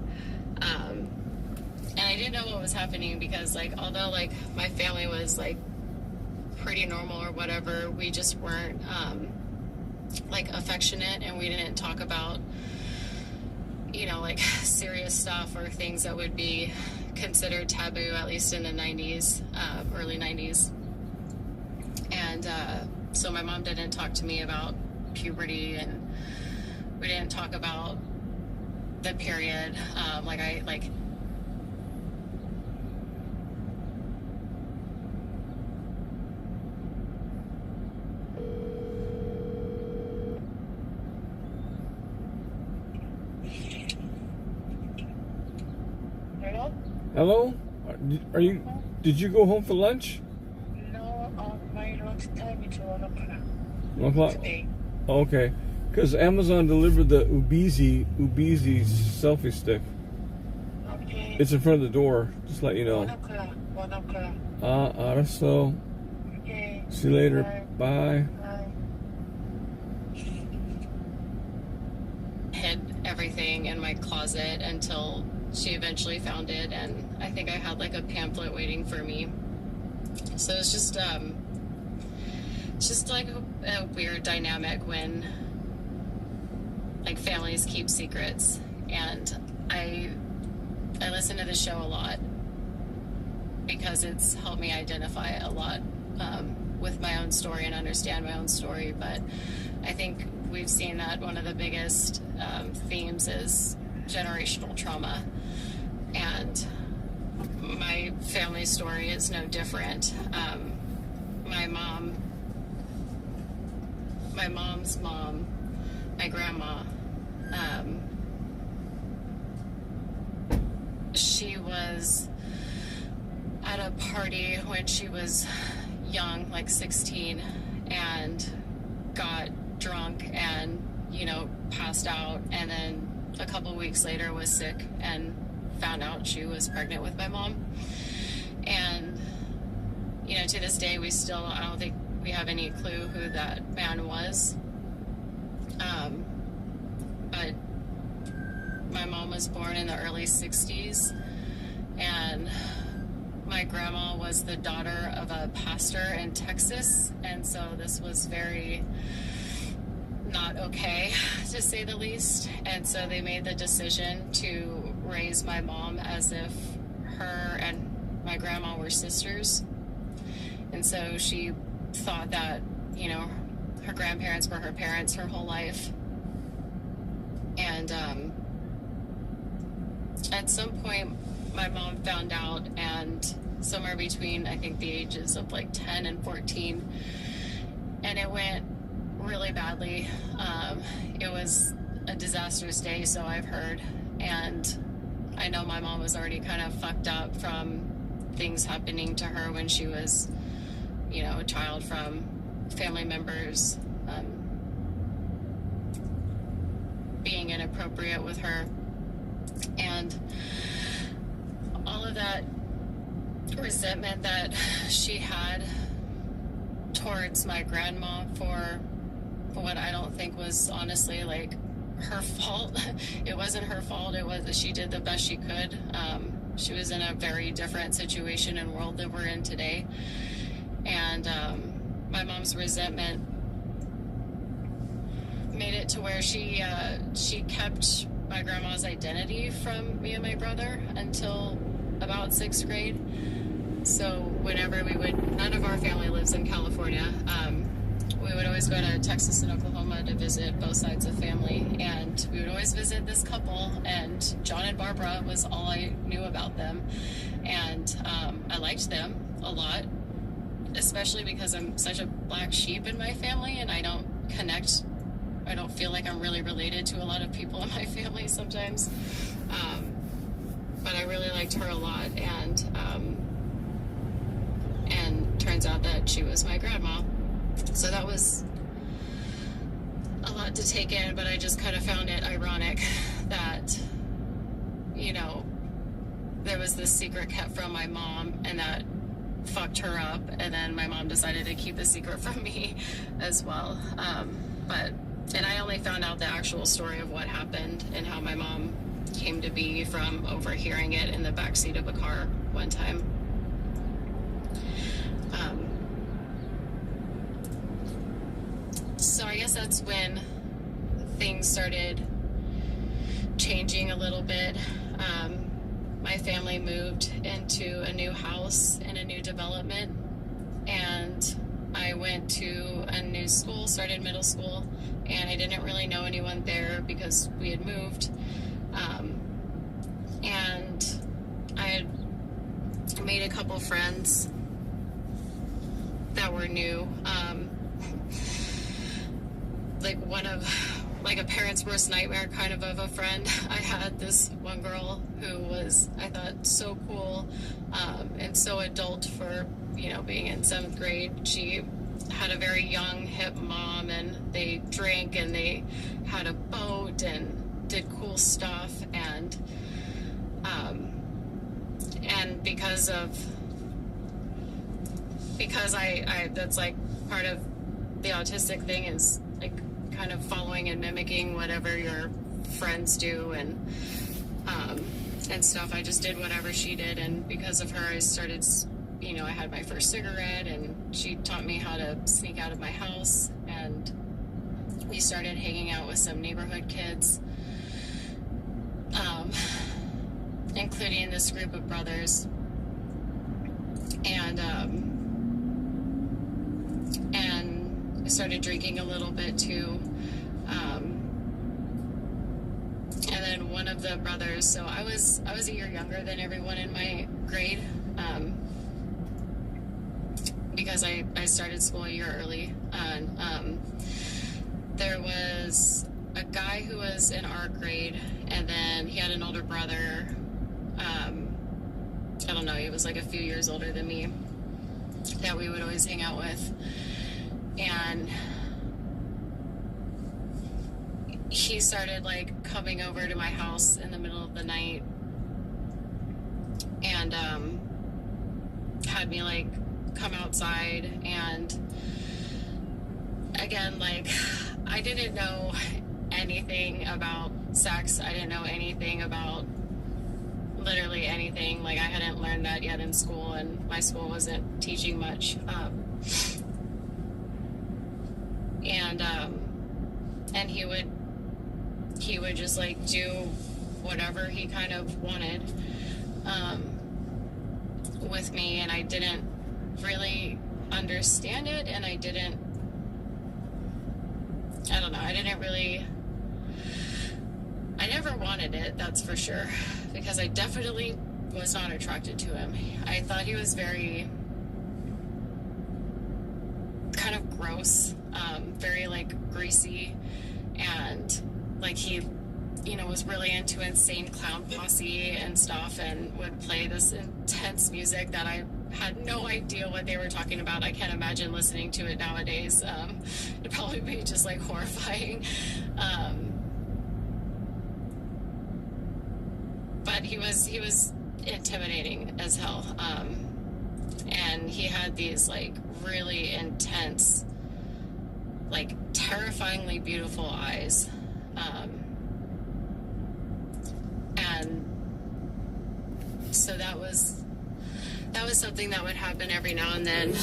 And I didn't know what was happening because, like, although like my family was like pretty normal or whatever, we just weren't like affectionate, and we didn't talk about, you know, like serious stuff or things that would be considered taboo, at least in the 90s, early 90s. And so my mom didn't talk to me about puberty, and we didn't talk about the period. Hello? Did you go home for lunch? No, my lunch time is 1 o'clock. 1 o'clock? Today. Okay. Because Amazon delivered the Ubizi selfie stick. Okay. It's in front of the door, just to let you know. 1 o'clock. 1 o'clock. Araso. Okay. See you later. Bye. Bye. Hid everything in my closet until she eventually found it, and I think I had like a pamphlet waiting for me. So it's just like a weird dynamic when like families keep secrets. And I listen to the show a lot because it's helped me identify a lot with my own story and understand my own story. But I think we've seen that one of the biggest themes is generational trauma, and my family story is no different. My mom my mom's mom, my grandma, she was at a party when she was young, like 16, and got drunk and, passed out, and then a couple weeks later was sick and found out she was pregnant with my mom. And, to this day, I don't think we have any clue who that man was. But my mom was born in the early 60s, and my grandma was the daughter of a pastor in Texas, and so this was very not okay, to say the least. And so they made the decision to raise my mom as if her and my grandma were sisters. And so she thought that, her grandparents were her parents her whole life. And at some point, my mom found out, and somewhere between, I think, the ages of like 10 and 14, and it went really badly. It was a disastrous day, so I've heard, and I know my mom was already kind of fucked up from things happening to her when she was, a child, from family members being inappropriate with her, and all of that resentment that she had towards my grandma for what I don't think was honestly like her fault. It wasn't her fault. It was that she did the best she could. She was in a very different situation and world that we're in today. And my mom's resentment made it to where she kept my grandma's identity from me and my brother until about 6th grade. So whenever none of our family lives in California, we would always go to Texas and Oklahoma to visit both sides of family, and we would always visit this couple, and John and Barbara was all I knew about them. And I liked them a lot, especially because I'm such a black sheep in my family, and I don't feel like I'm really related to a lot of people in my family sometimes. But I really liked her a lot, and turns out that she was my grandma. So that was a lot to take in, but I just kind of found it ironic that, there was this secret kept from my mom, and that fucked her up, and then my mom decided to keep the secret from me as well. And I only found out the actual story of what happened and how my mom came to be from overhearing it in the backseat of a car one time. So I guess that's when things started changing a little bit. My family moved into a new house in a new development, and I went to a new school, started middle school, and I didn't really know anyone there because we had moved. And I had made a couple friends that were new. Like a parent's worst nightmare kind of a friend. I had this one girl who was, I thought, so cool and so adult for, being in 7th grade. She had a very young, hip mom, and they drank, and they had a boat and did cool stuff. And because I that's like part of the autistic thing, is like kind of following and mimicking whatever your friends do and stuff. I just did whatever she did, and because of her, I started, I had my first cigarette, and she taught me how to sneak out of my house, and we started hanging out with some neighborhood kids, including this group of brothers, and I started drinking a little bit too. And then one of the brothers, so I was a year younger than everyone in my grade, because I started school a year early, and there was a guy who was in our grade, and then he had an older brother. I don't know, he was like a few years older than me, that we would always hang out with. And he started like coming over to my house in the middle of the night and had me like come outside. And again, like, I didn't know anything about sex. I didn't know anything about literally anything. Like, I hadn't learned that yet in school, and my school wasn't teaching much. And he would just like do whatever he kind of wanted with me, and I didn't really understand it, and I never wanted it, that's for sure, because I definitely was not attracted to him. I thought he was very kind of gross, very like greasy, and like he, you know, was really into Insane Clown Posse and stuff, and would play this intense music that I had no idea what they were talking about. I can't imagine listening to it nowadays. It'd probably be just like horrifying. But he was intimidating as hell. And he had these like really intense, like terrifyingly beautiful eyes. And so that was something that would happen every now and then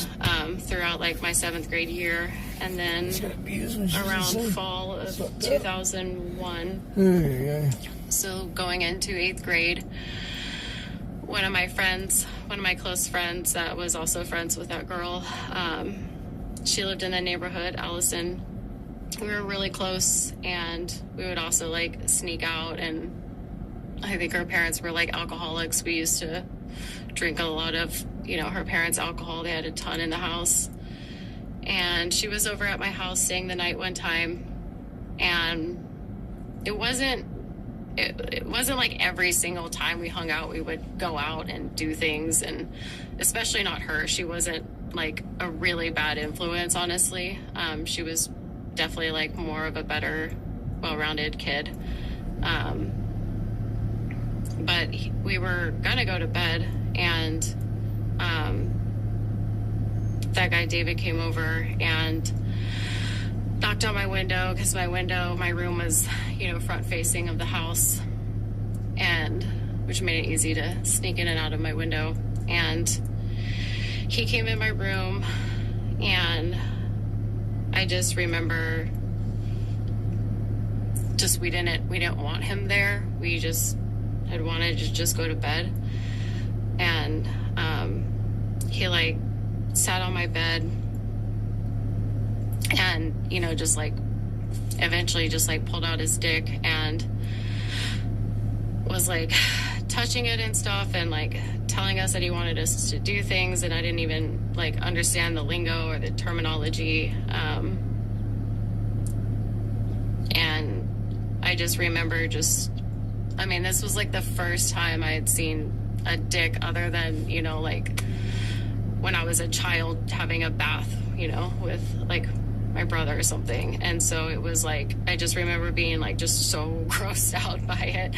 throughout like my 7th grade year. And then around fall of 2001, so going into 8th grade, one of my close friends that was also friends with that girl, she lived in the neighborhood, Allison. We were really close, and we would also like sneak out, and I think her parents were like alcoholics. We used to drink a lot of, you know, her parents' alcohol. They had a ton in the house. And she was over at my house staying the night one time, and it wasn't like every single time we hung out we would go out and do things, and especially not her. She wasn't like a really bad influence, honestly. She was definitely like more of a better, well-rounded kid. But we were gonna go to bed, and that guy David came over and knocked on my window, because my room was, you know, front facing of the house, and which made it easy to sneak in and out of my window. And he came in my room, and I just remember we didn't want him there. We just had wanted to just go to bed. And he like sat on my bed, and, you know, just like eventually just like pulled out his dick and was like touching it and stuff, and like telling us that he wanted us to do things, and I didn't even like understand the lingo or the terminology. And I just remember this was like the first time I had seen a dick, other than, you know, like when I was a child having a bath, you know, with like my brother or something. And so it was like, I just remember being like just so grossed out by it,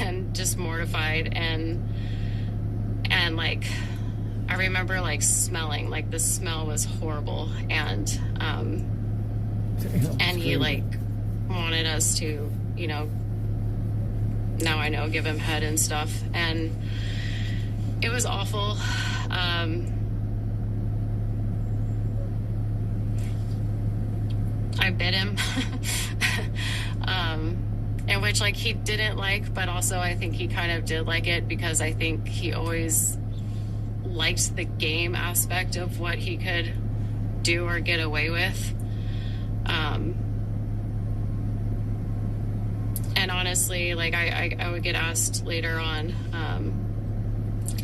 and just mortified, and like I remember like smelling, like the smell was horrible, and he like wanted us to, you know, now I know, give him head and stuff, and it was awful. I bit him, in which like he didn't like, but also I think he kind of did like it, because I think he always liked the game aspect of what he could do or get away with. And honestly, like I would get asked later on,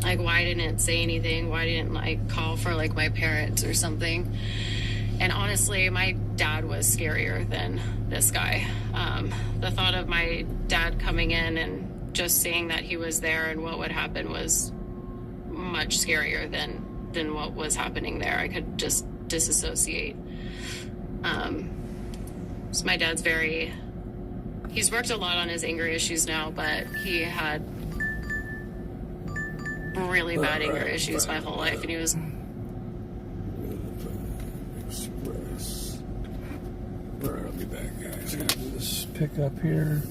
like, why I didn't say anything, why I didn't like call for like my parents or something. And honestly, my dad was scarier than this guy. The thought of my dad coming in and just seeing that he was there and what would happen was much scarier than what was happening there. I could just disassociate. So my dad's he's worked a lot on his anger issues now, but he had really bad anger issues my whole life, and he was... Express. Alright, I'll be back, guys. Gonna do this pickup here.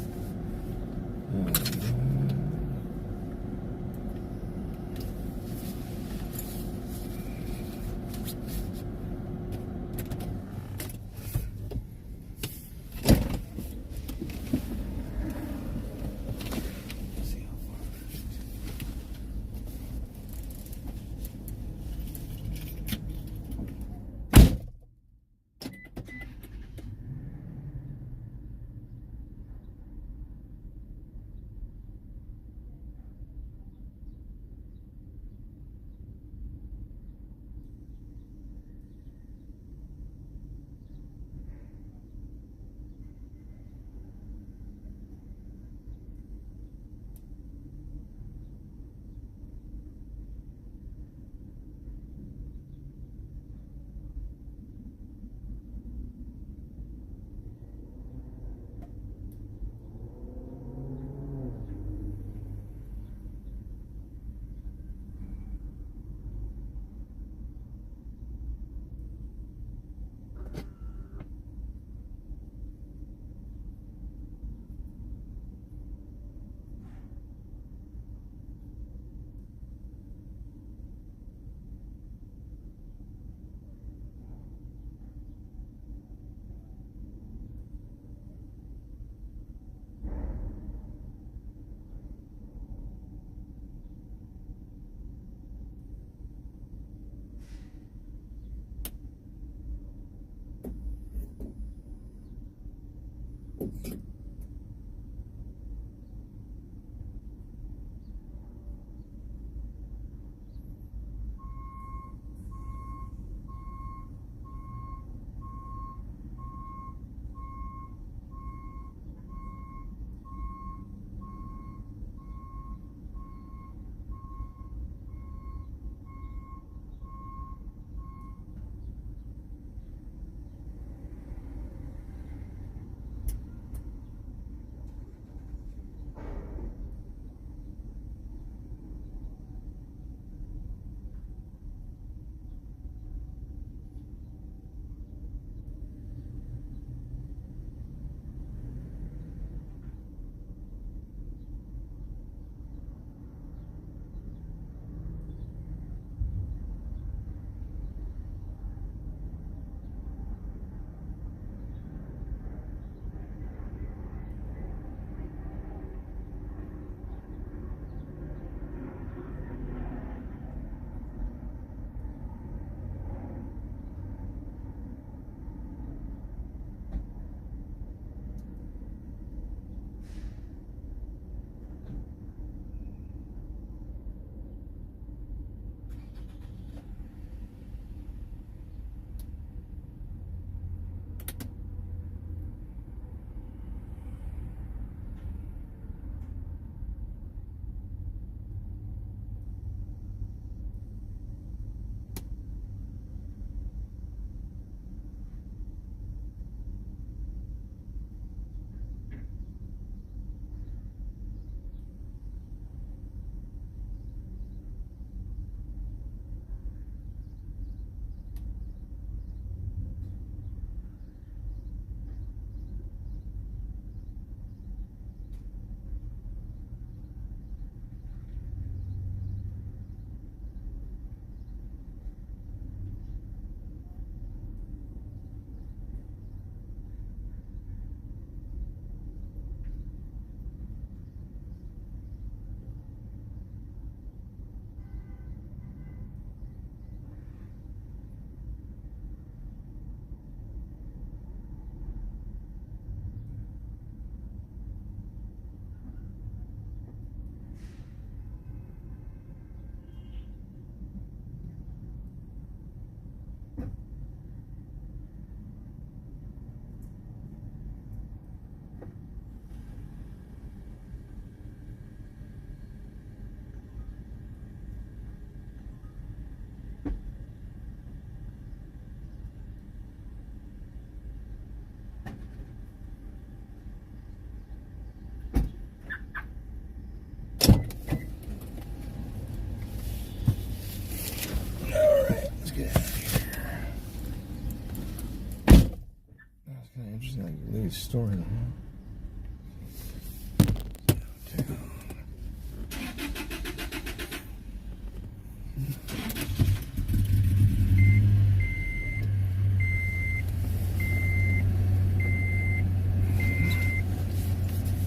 story, though.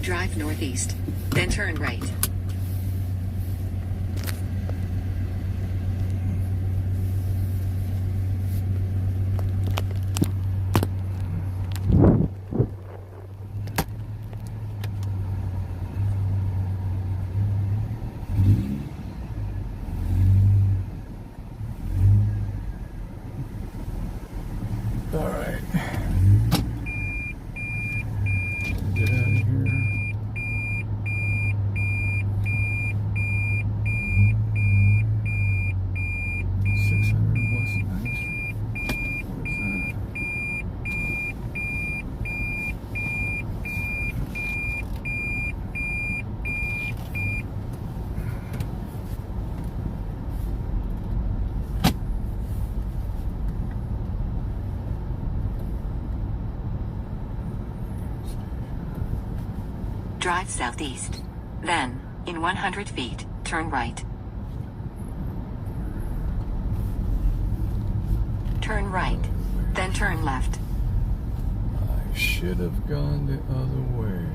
Drive northeast, then turn right. All right. Get out of here. West 9th Street. What is that? Drive southeast. Then, in 100 feet, turn right. Turn right, then turn left. I should have gone the other way.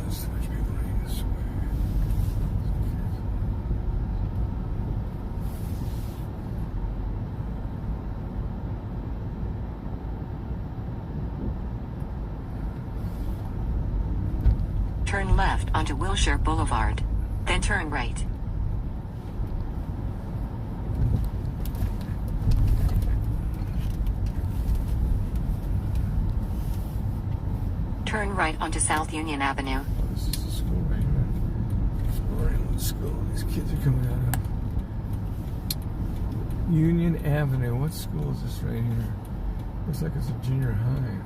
Let's switch people this way. Turn left onto Wilshire Boulevard, then turn right. Turn right onto South Union Avenue. This is the school right here. Oriental school these kids are coming out of. Union Avenue. What school is this right here? Looks like it's a junior high.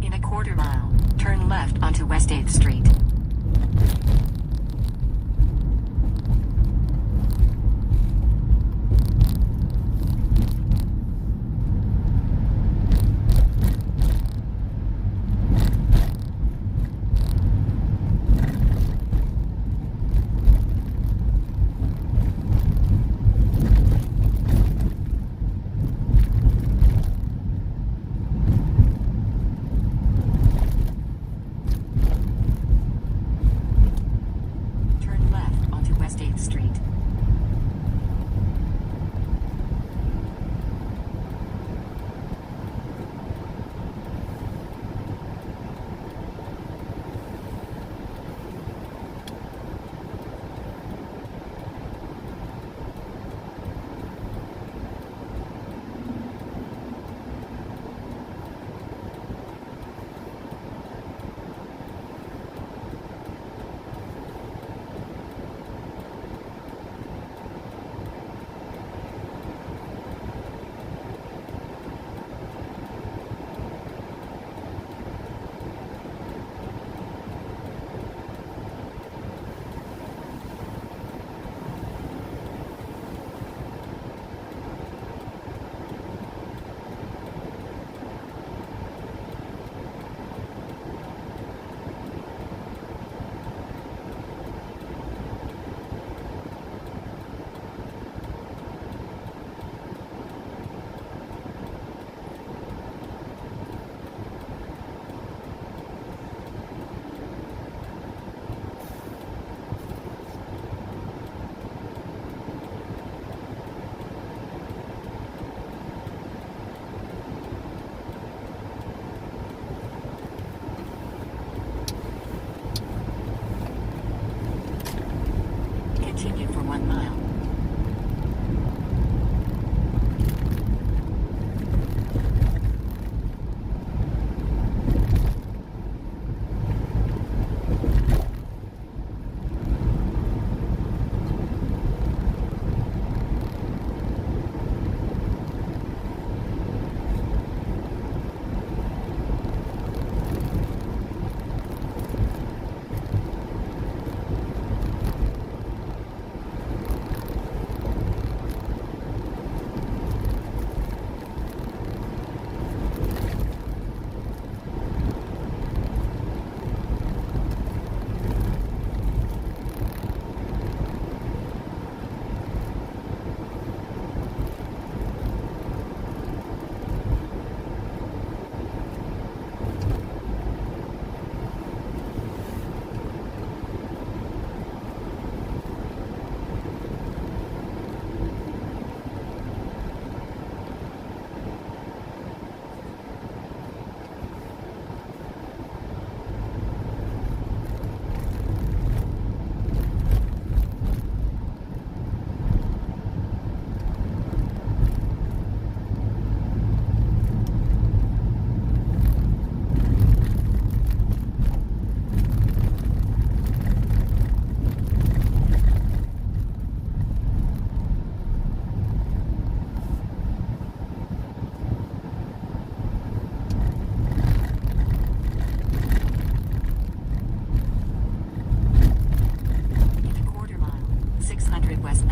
In a quarter mile, turn left onto West 8th Street.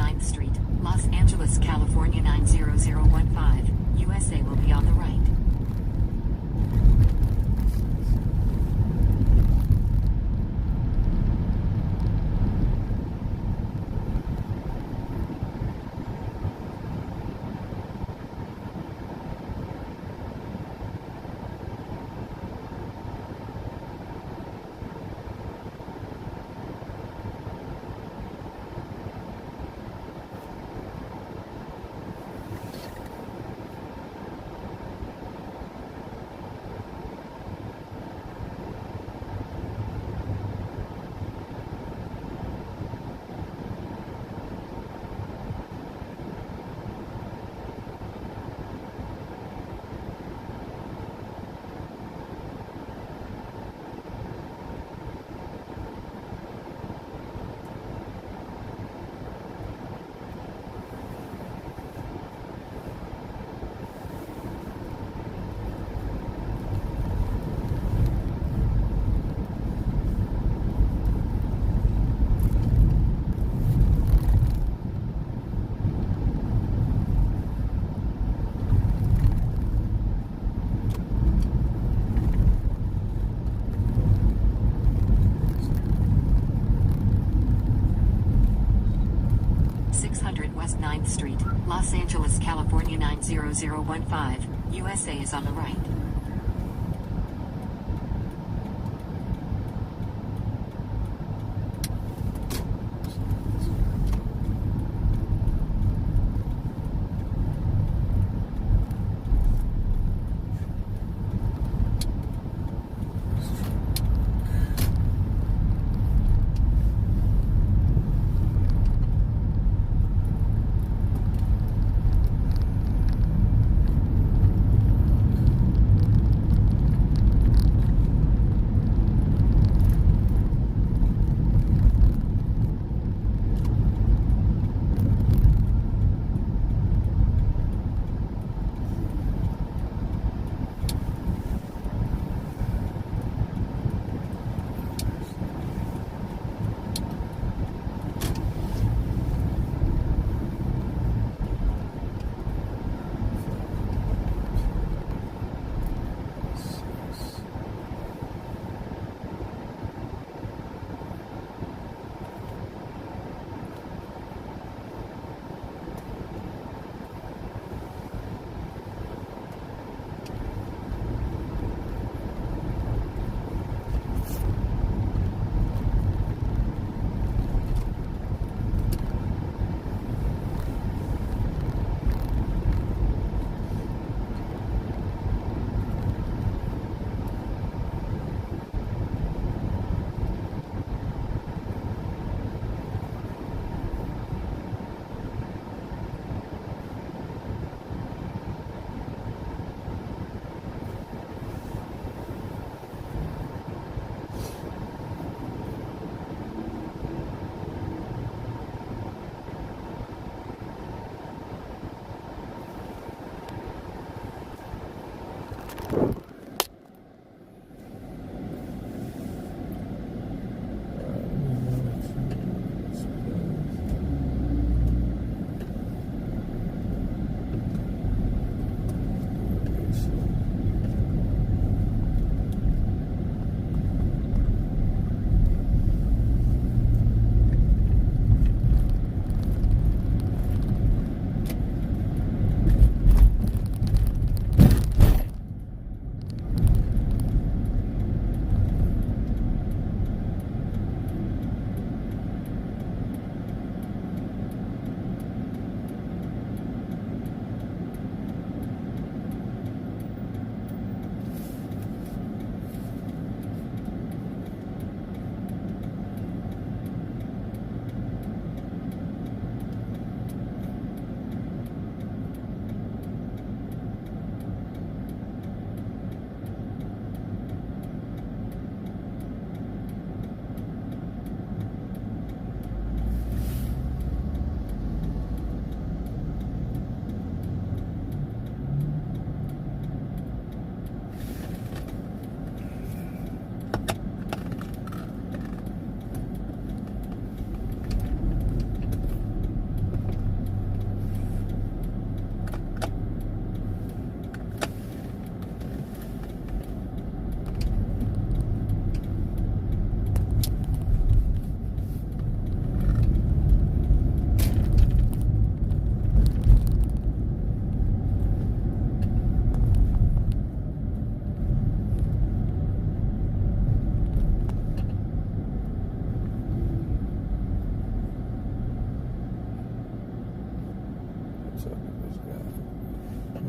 9th Street, Los Angeles, California 90015, USA will be on the right. West 9th Street, Los Angeles, California 90015, USA is on the right.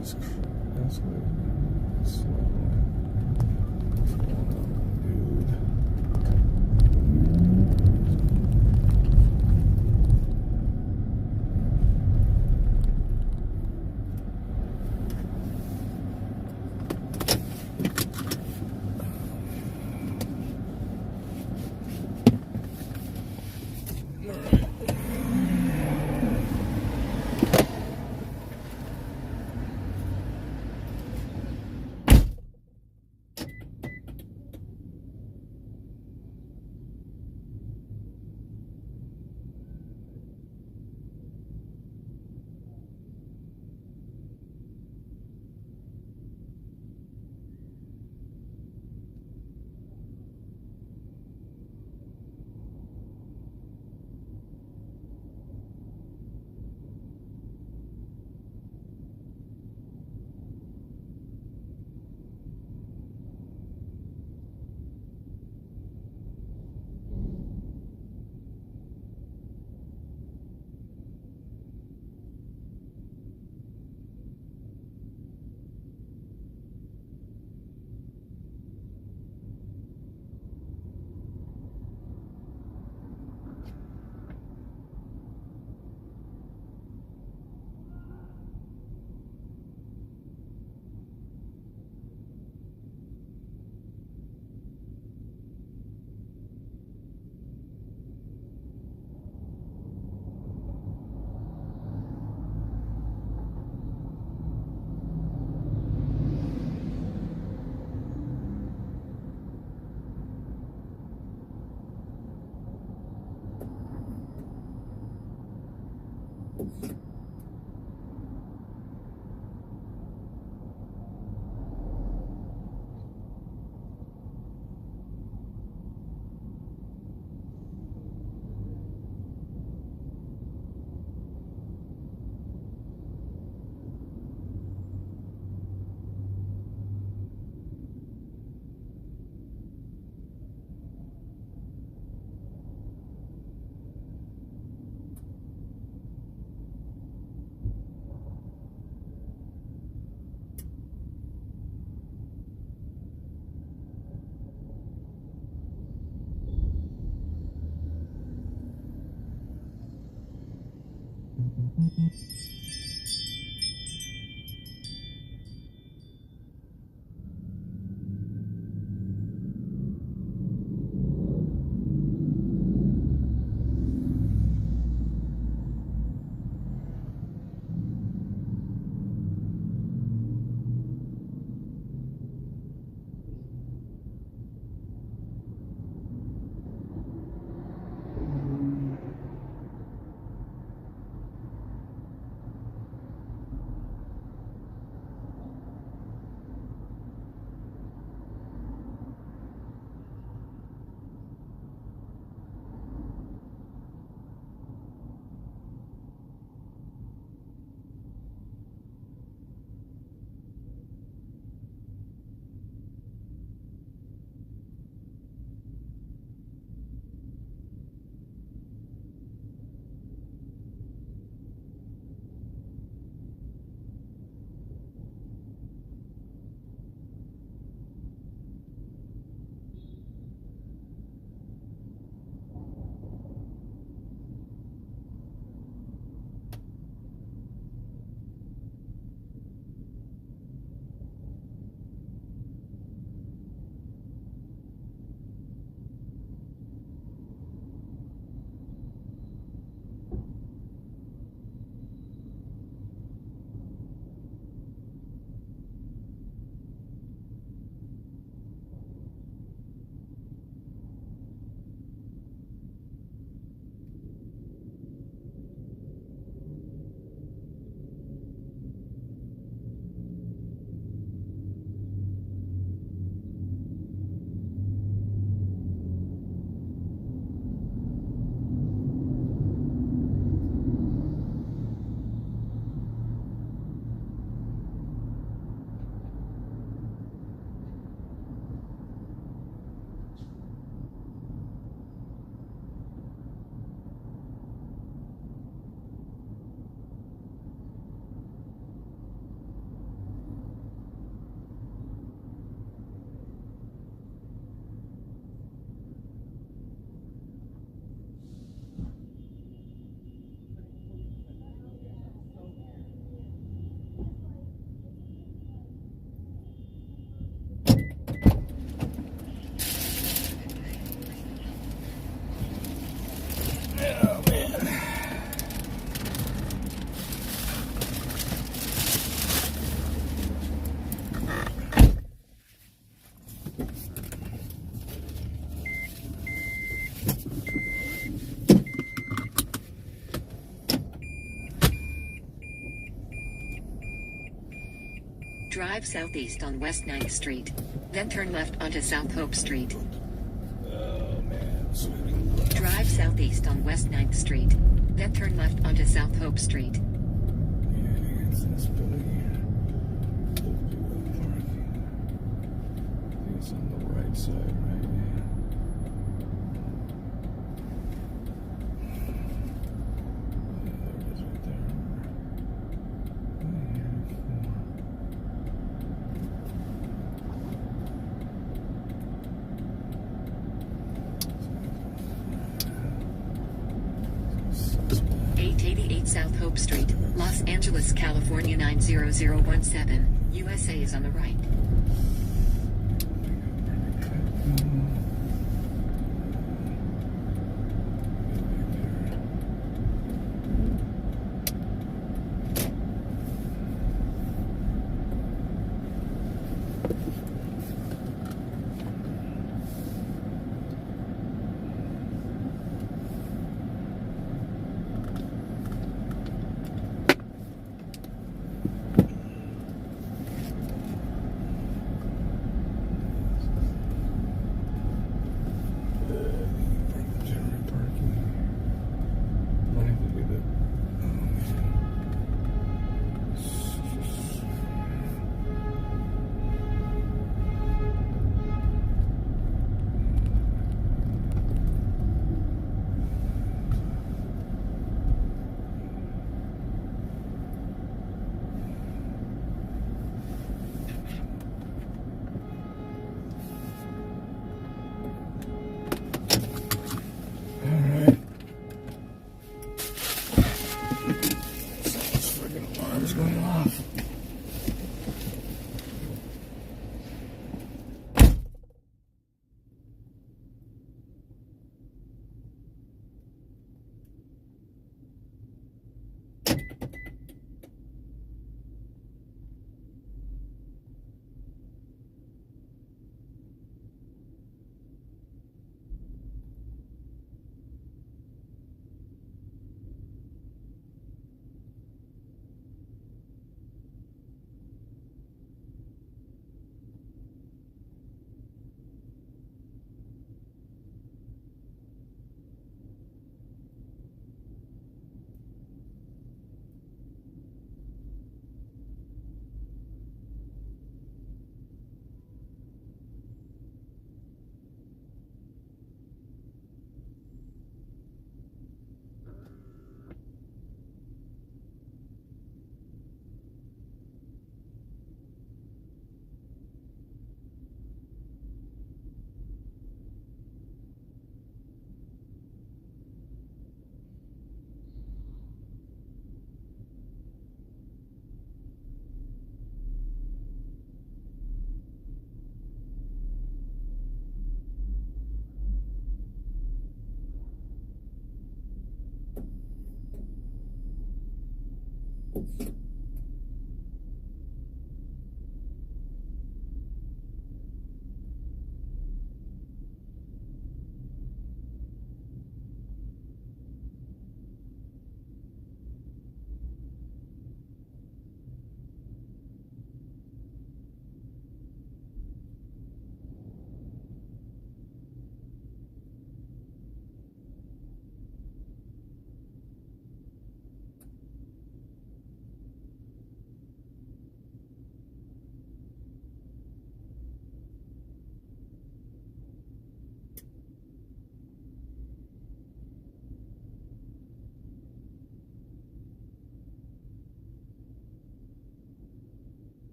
It's escalating slowly. What's going on, dude? Drive southeast on West 9th Street. Then turn left onto South Hope Street. Oh, man. Drive southeast on West 9th Street. Then turn left onto South Hope Street. Yeah, it's this building here. I think it's on the right side, right? There it is right there. South Hope Street, Los Angeles, California 90017. USA is on the right.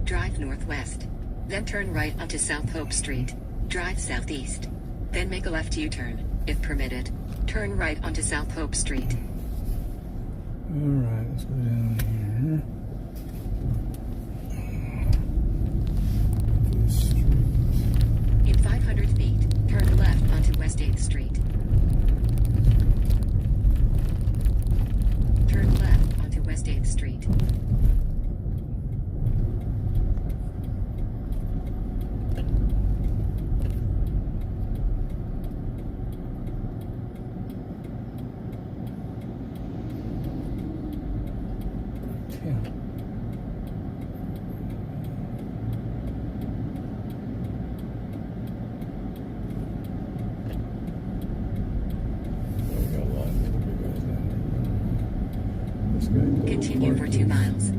Drive northwest. Then turn right onto South Hope Street. Drive southeast. Then make a left U-turn, if permitted. Turn right onto South Hope Street. Alright, let's go down here. This street. In 500 feet, turn left onto West 8th Street. Turn left onto West 8th Street. Continue for 2 miles.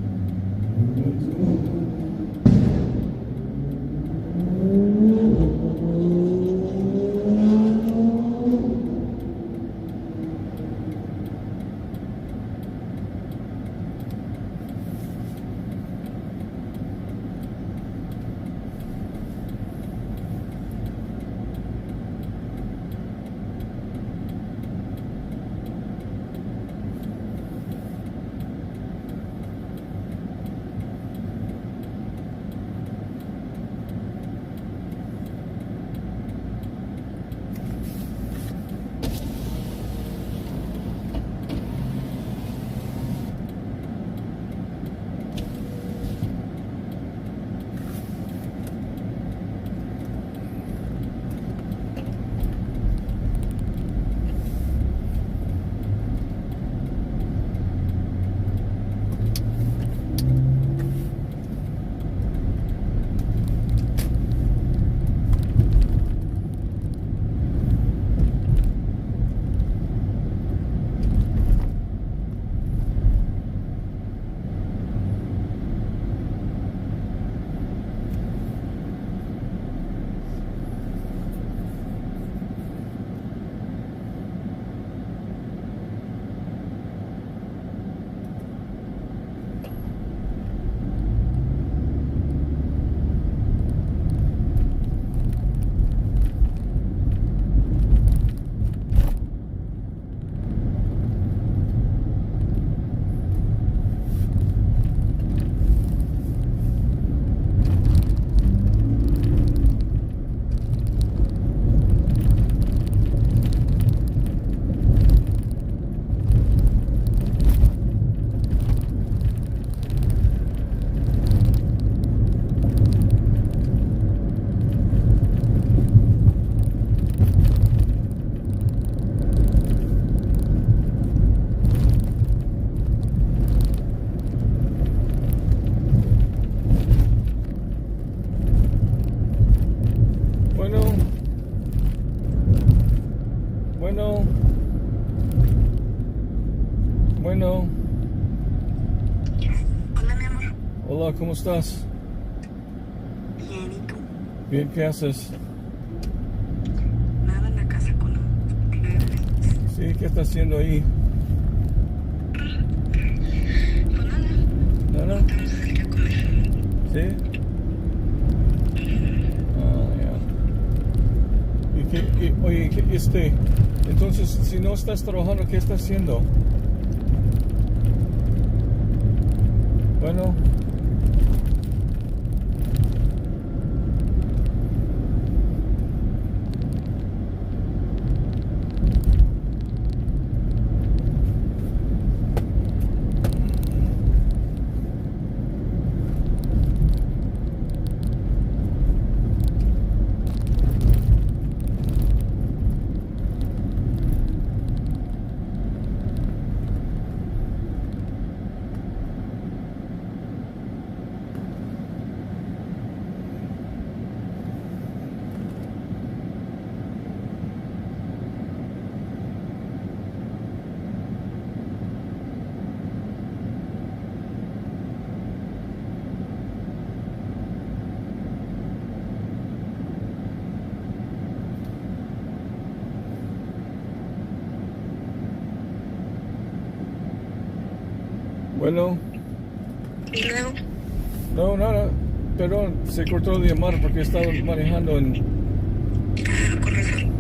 Bueno. Hola, mi amor. Hola, ¿cómo estás? Bien, ¿y tú? Bien, ¿qué haces? Nada, en la casa con los plebes. Sí, ¿qué estás haciendo ahí? Pues nada. ¿Nada? Vamos a salir a comer. ¿Sí? Ah, ya. Oye, entonces, si no estás trabajando, ¿qué estás haciendo? Bueno. Bueno. ¿Y luego? No, nada. Perdón, se cortó la llamada porque estaba manejando en... Con razón.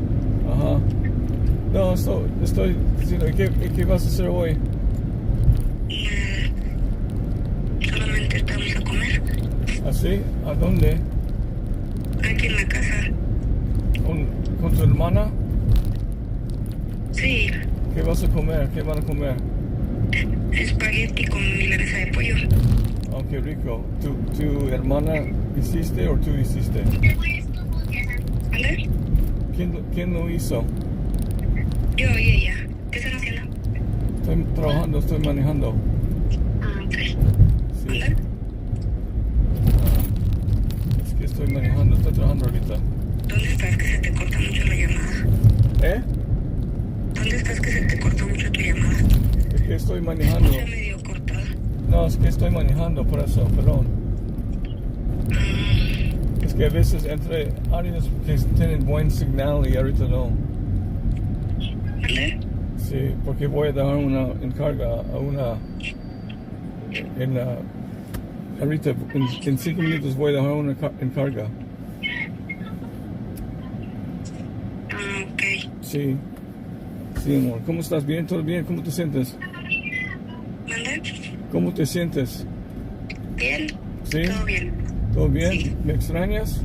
Ajá. No, estoy diciendo, ¿qué vas a hacer hoy? Solamente estamos a comer. ¿Ah, sí? ¿A dónde? Aquí en la casa. ¿Con tu hermana? Sí. ¿Qué vas a comer? ¿Qué van a comer? Espagueti con milanesa de pollo. Oh, qué rico. ¿Tu hermana hiciste o tú hiciste? ¿Vale? ¿Quién lo hizo? Yo y ella. ¿Qué están haciendo? Estoy trabajando, estoy manejando. Ok. Sí. ¿Vale? Es que estoy manejando, estoy trabajando ahorita. ¿Dónde estás que se te corta mucho la llamada? ¿Eh? ¿Dónde estás que se te corta mucho tu llamada? Es que estoy manejando. Está medio cortada. No, es que estoy manejando, por eso, perdón. Es que a veces entre áreas que tienen buen señal y ahorita no. ¿Vale? Sí, porque voy a dar una encarga a una... ahorita, en 5 minutos voy a dejar una encarga. Ok. Sí. Sí, amor. ¿Cómo estás? ¿Bien? ¿Todo bien? ¿Cómo te sientes? ¿Mande? ¿Cómo te sientes? Bien. ¿Sí? Todo bien. ¿Todo bien? Sí. ¿Me extrañas?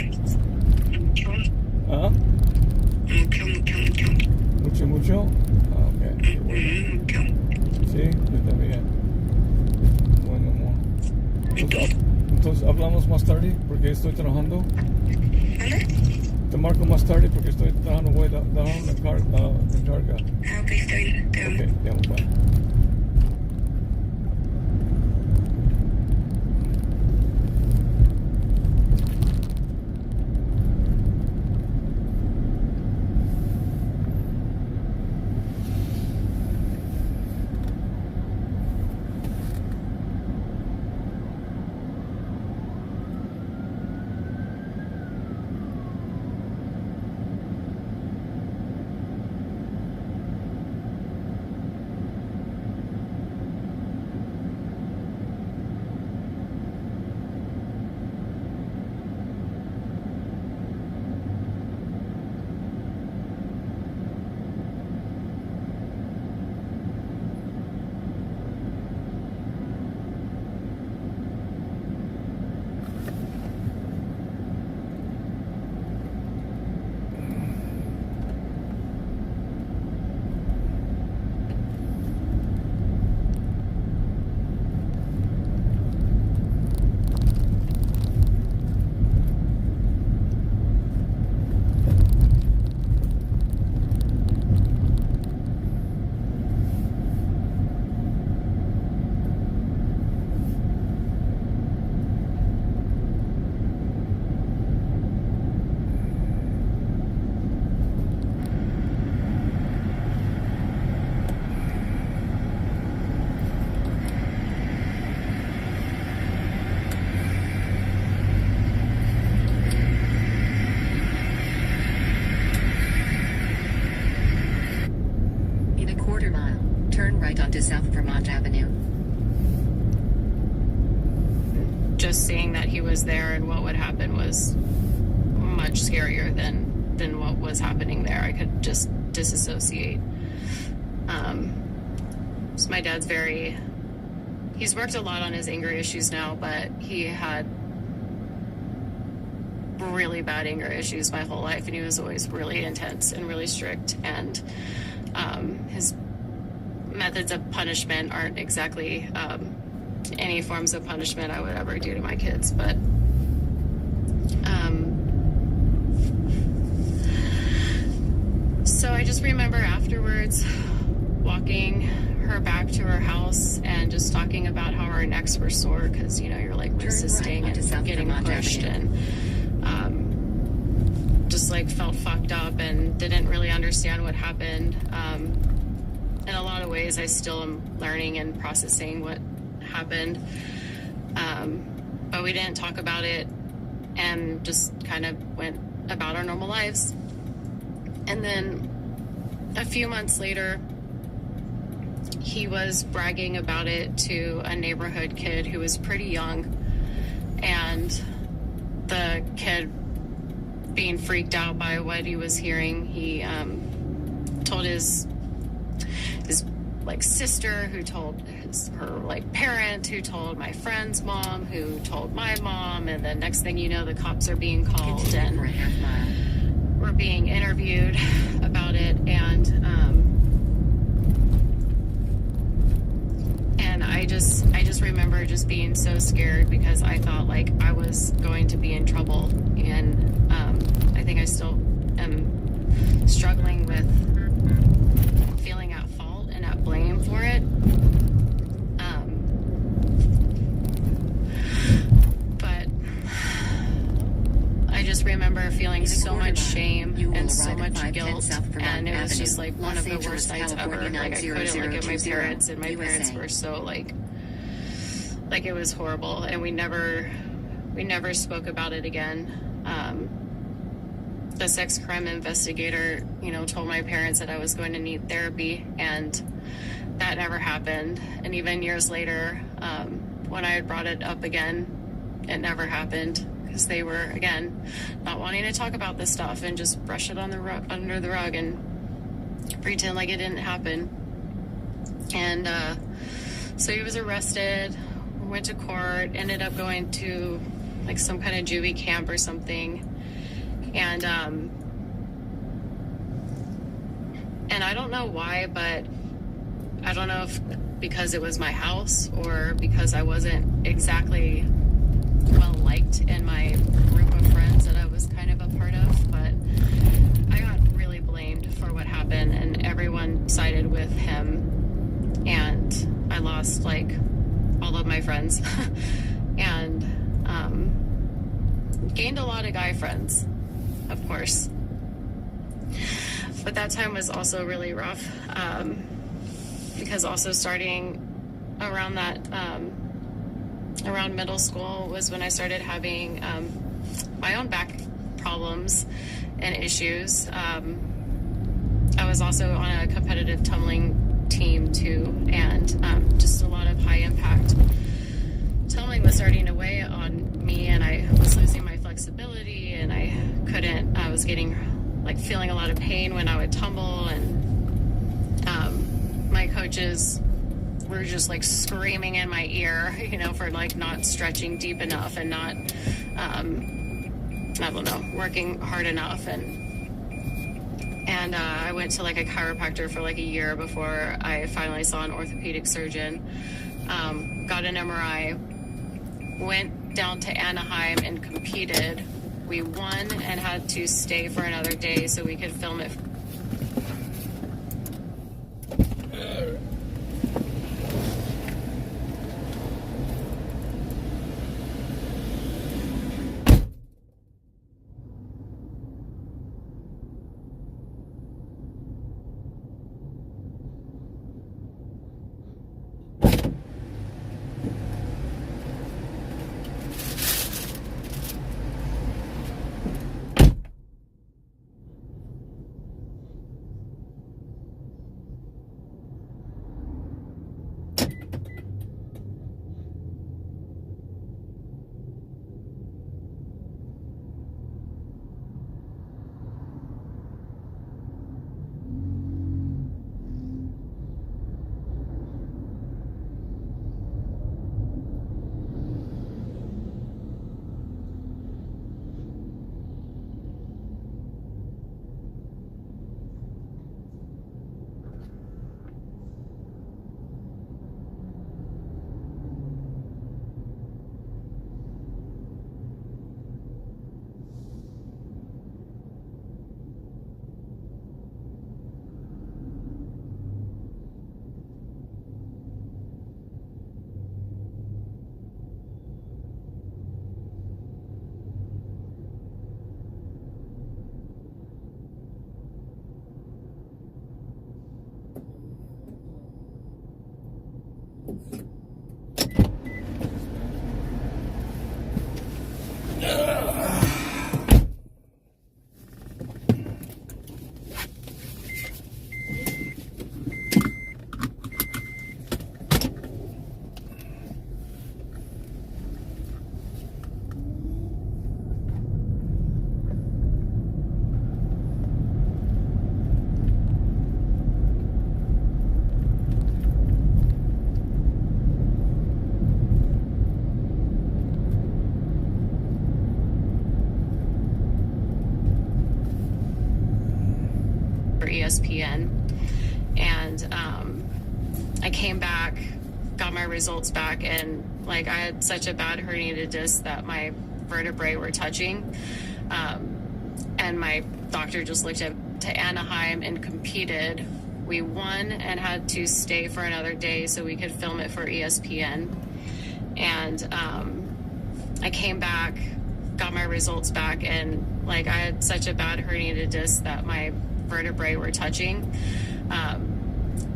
Mucho. ¿Ah? Mucho. ¿Mucho? Ah, ok. Qué bueno. Mucho. Sí, yo también. Bueno, amor. Entonces, ¿hablamos más tarde? Porque estoy trabajando. ¿Vale? Te marco más tarde porque estoy trabajando. Voy a dar una encarga. Ok, está bien. Te amo. Ok, ya, bye. onto South Vermont Avenue. Just seeing that he was there and what would happen was much scarier than what was happening there. I could just disassociate. So my dad's he's worked a lot on his anger issues now, but he had really bad anger issues my whole life, and he was always really intense and really strict, and his methods of punishment aren't exactly any forms of punishment I would ever do to my kids, but so I just remember afterwards walking her back to her house and just talking about how our necks were sore because, you know, you're like resisting and getting pushed, and just like felt fucked up and didn't really understand what happened. In a lot of ways, I still am learning and processing what happened. But we didn't talk about it and just kind of went about our normal lives. And then a few months later, he was bragging about it to a neighborhood kid who was pretty young, and the kid, being freaked out by what he was hearing, he told his like sister, who told her like parent, who told my friend's mom, who told my mom, and then next thing you know, the cops are being called and we're being interviewed about it, and I just remember just being so scared because I thought like I was going to be in trouble, and I think I still am struggling with feeling at fault and at blame for it. But I just remember feeling so much shame and so much guilt, and it was just like one of the worst nights ever. Like I couldn't look at my parents, and my parents were so like it was horrible, and we never spoke about it again. The sex crime investigator, told my parents that I was going to need therapy, and that never happened. And even years later, when I had brought it up again, it never happened, because they were, again, not wanting to talk about this stuff and just brush it under the rug and pretend like it didn't happen. And so he was arrested, went to court, ended up going to like some kind of juvie camp or something. And I don't know why, but I don't know if because it was my house or because I wasn't exactly well liked in my group of friends that I was kind of a part of, but I got really blamed for what happened, and everyone sided with him, and I lost like all of my friends and gained a lot of guy friends, of course. But that time was also really rough, because also starting around that, around middle school was when I started having my own back problems and issues. I was also on a competitive tumbling team too, and just a lot of high impact tumbling was starting to weigh on me, and I was losing my flexibility, and I was getting like feeling a lot of pain when I would tumble, and my coaches were just like screaming in my ear, for like not stretching deep enough and not, I don't know, working hard enough. And I went to like a chiropractor for like a year before I finally saw an orthopedic surgeon, got an MRI, went down to Anaheim and competed. We won and had to stay for another day so we could film it. ESPN. And I came back, got my results back, and like I had such a bad herniated disc that my vertebrae were touching. And my doctor just looked to Anaheim and competed. We won and had to stay for another day so we could film it for ESPN. And I came back, got my results back, and like I had such a bad herniated disc that my vertebrae were touching.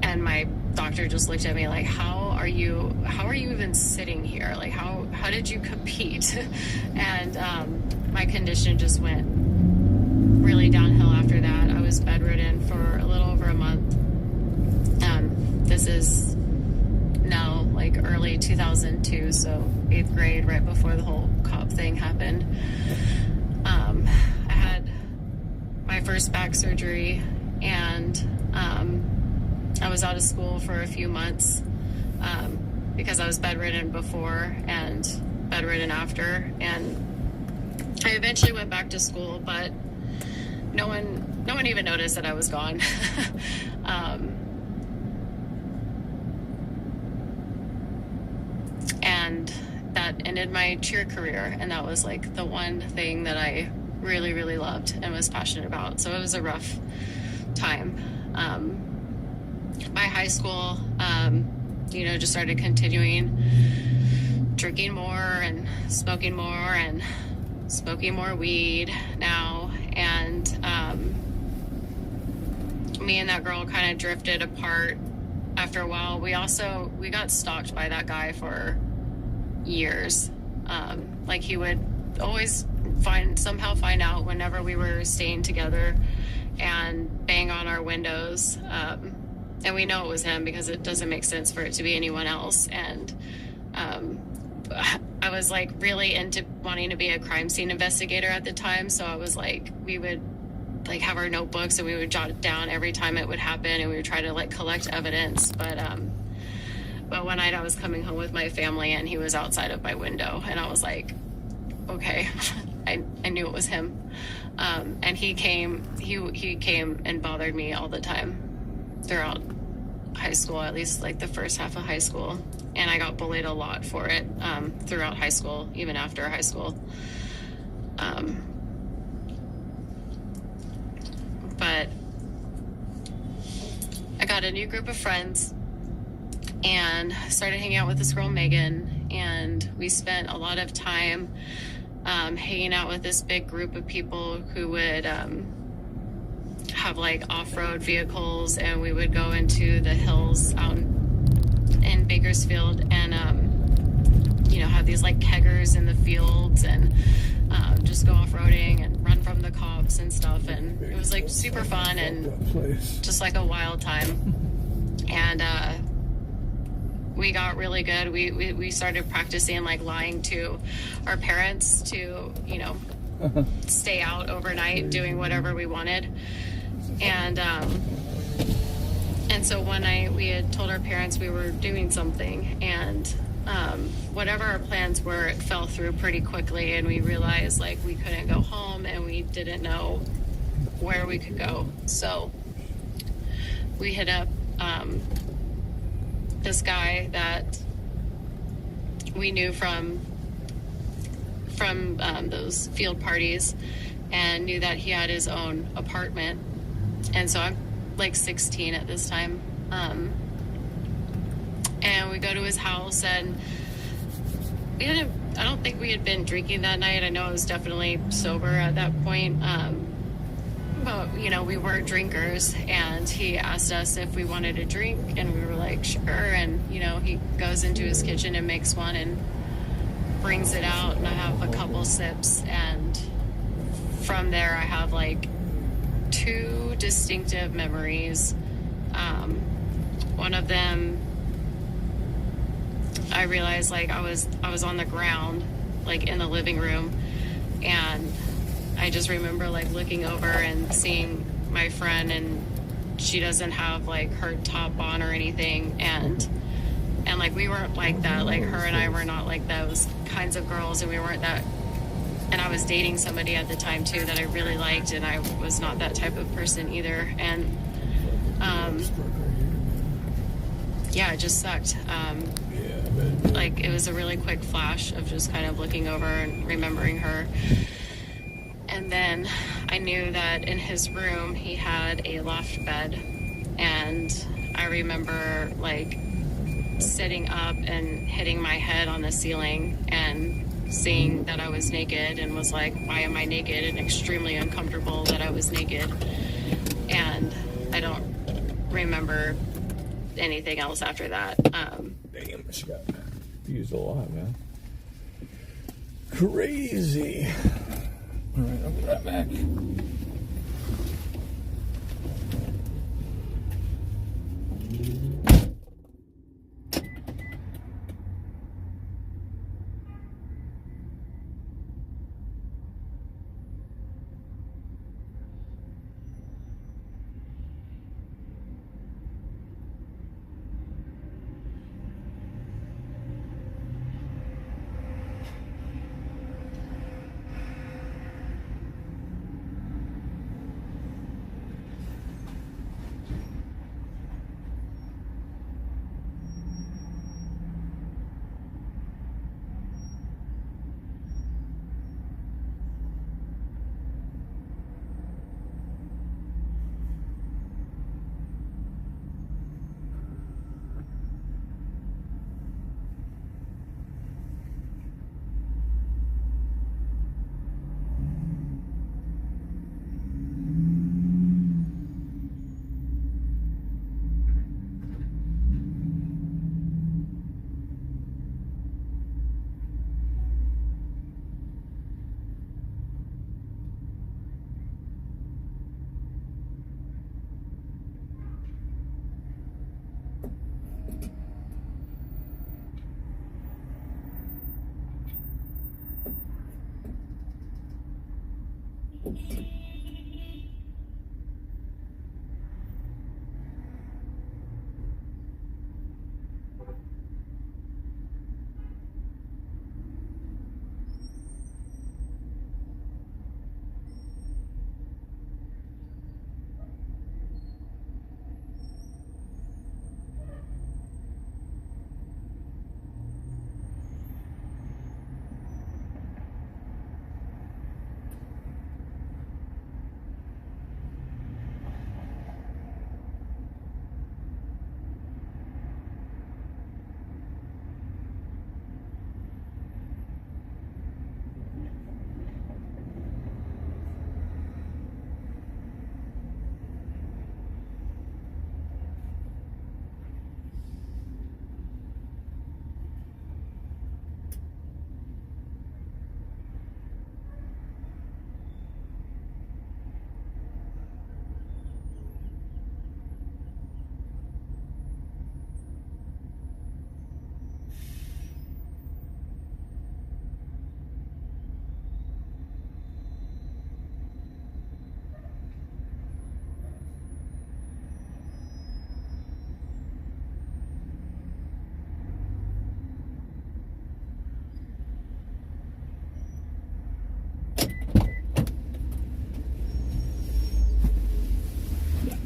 And my doctor just looked at me like, how are you even sitting here? Like, how did you compete? And my condition just went really downhill after that. I was bedridden for a little over a month. This is now like early 2002, so 8th grade, right before the whole cop thing happened. I had my first back surgery, and I was out of school for a few months because I was bedridden before and bedridden after, and I eventually went back to school, but no one even noticed that I was gone. And that ended my cheer career, and that was like the one thing that I really, really loved and was passionate about. So it was a rough time. My high school, just started continuing drinking more and smoking more weed now. And me and that girl kind of drifted apart after a while. We got stalked by that guy for years. Like he would always somehow find out whenever we were staying together and bang on our windows. And we know it was him because it doesn't make sense for it to be anyone else. And I was like really into wanting to be a crime scene investigator at the time. So I was like, we would like have our notebooks and we would jot it down every time it would happen, and we would try to like collect evidence. But one night I was coming home with my family and he was outside of my window, and I was like, okay, I knew it was him. And he came and bothered me all the time throughout high school, at least like the first half of high school. And I got bullied a lot for it throughout high school, even after high school. But I got a new group of friends and started hanging out with this girl, Megan, and we spent a lot of time hanging out with this big group of people who would have like off-road vehicles, and we would go into the hills out in Bakersfield and have these like keggers in the fields and just go off-roading and run from the cops and stuff, and it was like super fun and just like a wild time. And we got really good. We started practicing like lying to our parents to stay out overnight doing whatever we wanted. And so one night we had told our parents we were doing something, and whatever our plans were, it fell through pretty quickly, and we realized like we couldn't go home and we didn't know where we could go. So we hit up this guy that we knew from those field parties, and knew that he had his own apartment. And so I'm like 16 at this time. And we go to his house, and I don't think we had been drinking that night. I know I was definitely sober at that point. But, we were drinkers, and he asked us if we wanted a drink, and we were like, sure. And, he goes into his kitchen and makes one and brings it out, and I have a couple sips. And from there, I have like 2 distinctive memories. One of them, I realized like I was on the ground, like in the living room, and I just remember like looking over and seeing my friend, and she doesn't have like her top on or anything, and like we weren't like that. Like her and I were not like those kinds of girls, and we weren't that. And I was dating somebody at the time too that I really liked, and I was not that type of person either. And yeah, it just sucked. Like, it was a really quick flash of just kind of looking over and remembering her. And then I knew that in his room he had a loft bed, and I remember like sitting up and hitting my head on the ceiling and seeing that I was naked, and was like, why am I naked? And extremely uncomfortable that I was naked. And I don't remember anything else after that. Damn, she got used a lot, man. Crazy. All right, I'll be right back.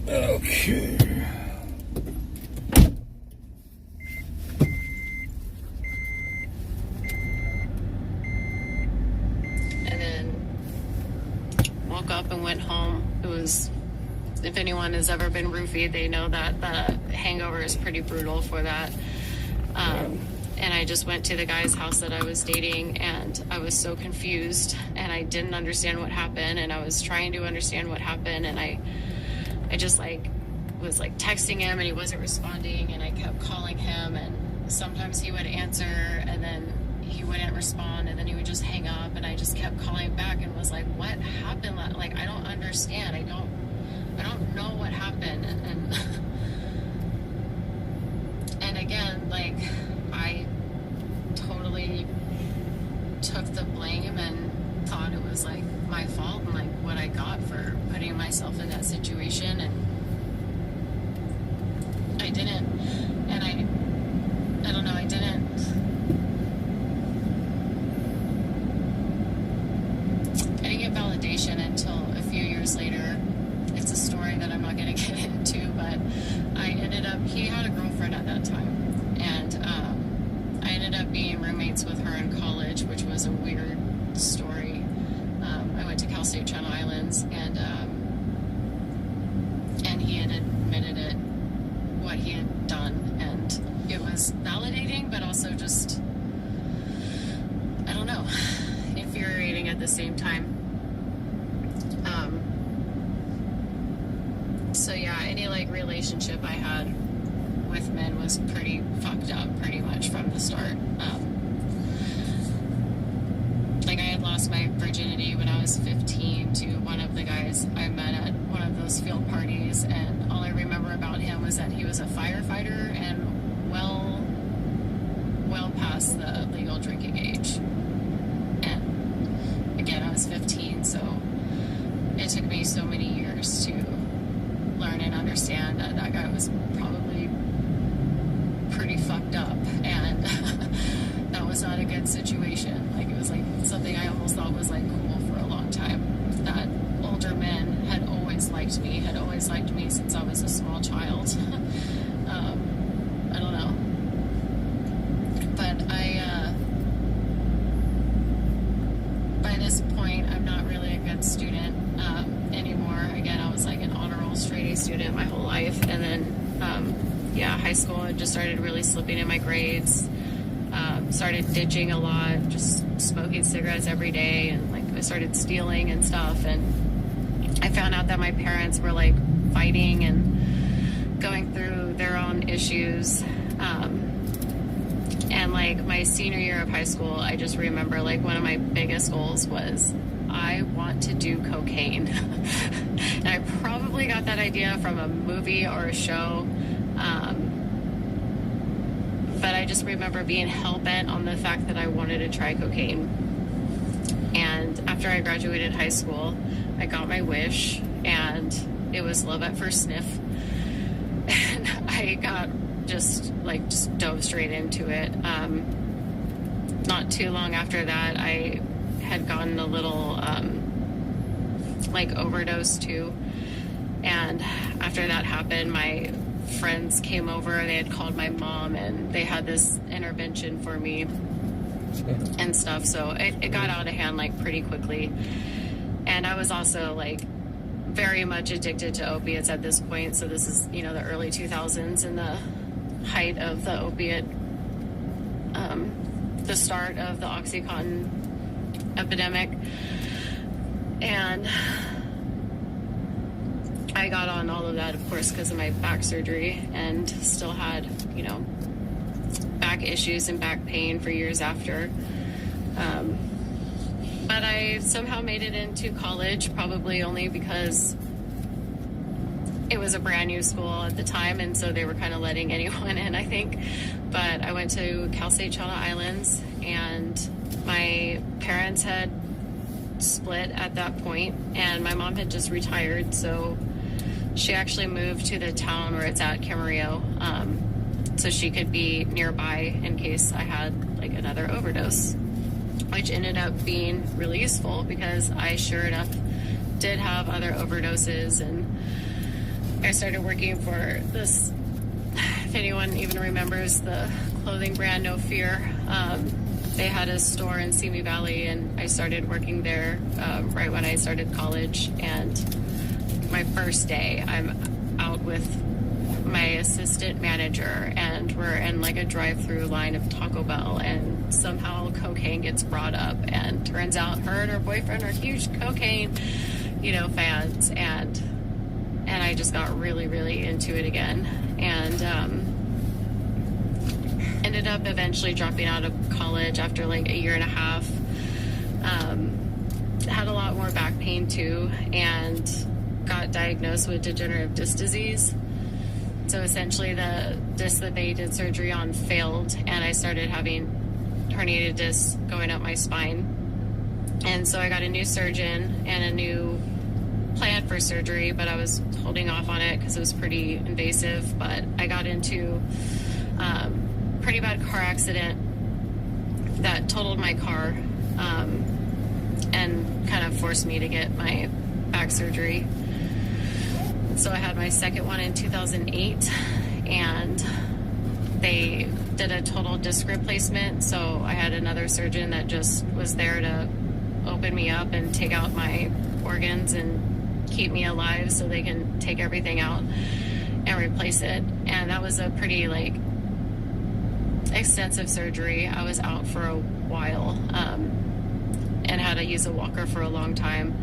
Okay. And then woke up and went home. It was, if anyone has ever been roofied, they know that the hangover is pretty brutal for that. And I just went to the guy's house that I was dating, and I was so confused, and I didn't understand what happened, and I was trying to understand what happened, and I just was texting him, and he wasn't responding, and I kept calling him, and sometimes he would answer, and then he wouldn't respond, and then he would just hang up, and I just kept calling back and was like, what happened? Like, I don't understand. I don't know what happened. And again, like, I totally took the blame and thought it was like my fault and like what I got for putting myself in that situation, and I didn't. And I don't know, I didn't get validation until a few years later. It's a story that I'm not going to get into, but I ended up, he had a girlfriend boyfriend at that time. And I ended up being roommates with her in college, which was a weird story. I went to Cal State Channel Islands, and he had admitted it, what he had done, and it was validating, but also just, I don't know, infuriating at the same time. So yeah, any like relationship I had with men was pretty fucked up pretty much from the start. Like I had lost my virginity when I was 15 to one of the guys I met at one of those field parties, and all I remember about him was that he was a firefighter and well past the legal drinking age. And again, I was 15, so it took me so many years to learn and understand that that guy was probably pretty fucked up, and that was not a good situation. Like, it was like something I almost thought was like cool for a long time, that older men had always liked me since I was a small child. I don't know, but by this point I'm not really a good student anymore. Again, I was like an honor roll straight A student my whole life, and then high school I just started really slipping in my grades. Started ditching a lot, just smoking cigarettes every day, and like I started stealing and stuff, and I found out that my parents were like fighting and going through their own issues. And like my senior year of high school, I just remember like one of my biggest goals was I want to do cocaine. And I probably got that idea from a movie or a show. But I just remember being hell-bent on the fact that I wanted to try cocaine. And after I graduated high school, I got my wish, and it was love at first sniff. And I got just dove straight into it. Not too long after that, I had gotten a little overdose too. And after that happened, my friends came over, they had called my mom, and they had this intervention for me and stuff. So it got out of hand like pretty quickly. And I was also like very much addicted to opiates at this point. So this is, the early 2000s and the height of the opiate, the start of the OxyContin epidemic. And I got on all of that, of course, because of my back surgery, and still had, back issues and back pain for years after. But I somehow made it into college, probably only because it was a brand new school at the time, and so they were kind of letting anyone in, I think. But I went to Cal State Channel Islands, and my parents had split at that point, and my mom had just retired, so she actually moved to the town where it's at, Camarillo, so she could be nearby in case I had like another overdose, which ended up being really useful because I sure enough did have other overdoses. And I started working for this, if anyone even remembers the clothing brand No Fear, they had a store in Simi Valley, and I started working there right when I started college. And my first day, I'm out with my assistant manager, and we're in like a drive-through line of Taco Bell, and somehow cocaine gets brought up, and turns out her and her boyfriend are huge cocaine, fans, and I just got really, really into it again, and ended up eventually dropping out of college after like a year and a half. Had a lot more back pain too, and got diagnosed with degenerative disc disease. So essentially the disc that they did surgery on failed, and I started having herniated discs going up my spine. And so I got a new surgeon and a new plan for surgery, but I was holding off on it because it was pretty invasive. But I got into a pretty bad car accident that totaled my car, and kind of forced me to get my back surgery. So I had my second one in 2008, and they did a total disc replacement, so I had another surgeon that just was there to open me up and take out my organs and keep me alive so they can take everything out and replace it. And that was a pretty like extensive surgery. I was out for a while and had to use a walker for a long time.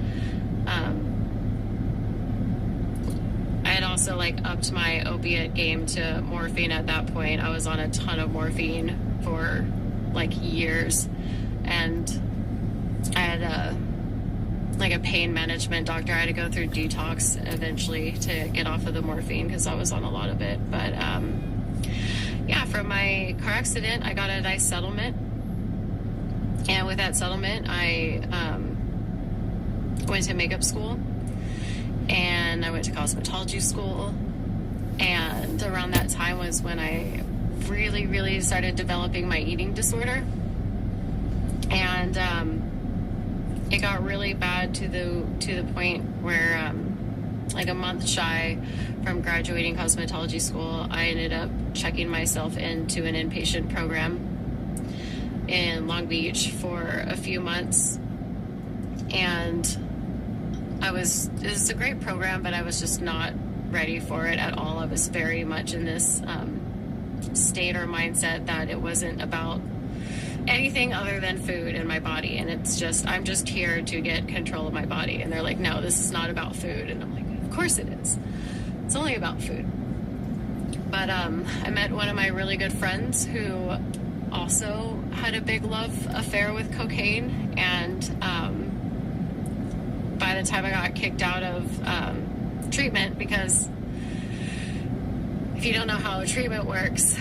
I had also like upped my opiate game to morphine at that point. I was on a ton of morphine for like years, and I had a pain management doctor. I had to go through detox eventually to get off of the morphine because I was on a lot of it. But yeah, from my car accident, I got a nice settlement, and with that settlement, I went to makeup school. And I went to cosmetology school, and around that time was when I really, really started developing my eating disorder. And it got really bad to the point where, like a month shy from graduating cosmetology school, I ended up checking myself into an inpatient program in Long Beach for a few months, and it was a great program, but I was just not ready for it at all. I was very much in this state or mindset that it wasn't about anything other than food and my body. And it's just, I'm just here to get control of my body. And they're like, no, this is not about food. And I'm like, of course it is. It's only about food. But I met one of my really good friends who also had a big love affair with cocaine. And by the time I got kicked out of treatment, because if you don't know how treatment works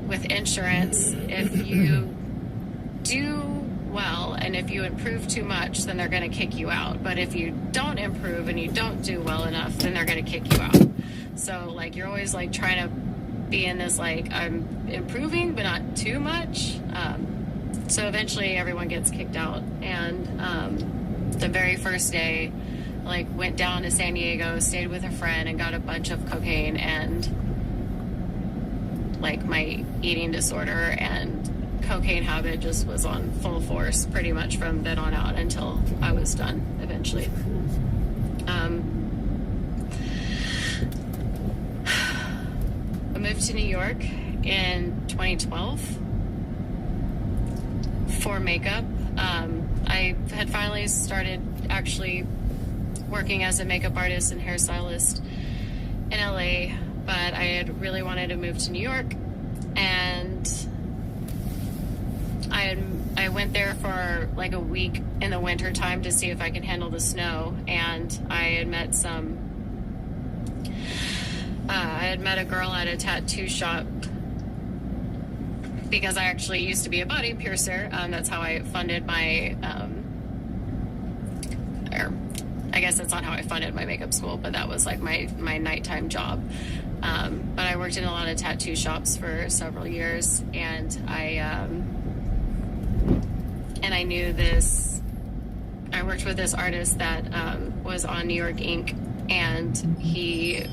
with insurance, if you do well and if you improve too much, then they're going to kick you out. But if you don't improve and you don't do well enough, then they're going to kick you out. So like you're always like trying to be in this like I'm improving but not too much. So eventually everyone gets kicked out, and the very first day, like, went down to San Diego, stayed with a friend, and got a bunch of cocaine, and like my eating disorder and cocaine habit just was on full force pretty much from then on out until I was done eventually. I moved to New York in 2012 for makeup. I had finally started actually working as a makeup artist and hairstylist in LA, but I had really wanted to move to New York, and I went there for like a week in the winter time to see if I could handle the snow, and I had met a girl at a tattoo shop because I actually used to be a body piercer. That's how I funded my, or I guess that's not how I funded my makeup school, but that was like my nighttime job. But I worked in a lot of tattoo shops for several years, and I knew this. I worked with this artist that was on New York Inc., and he,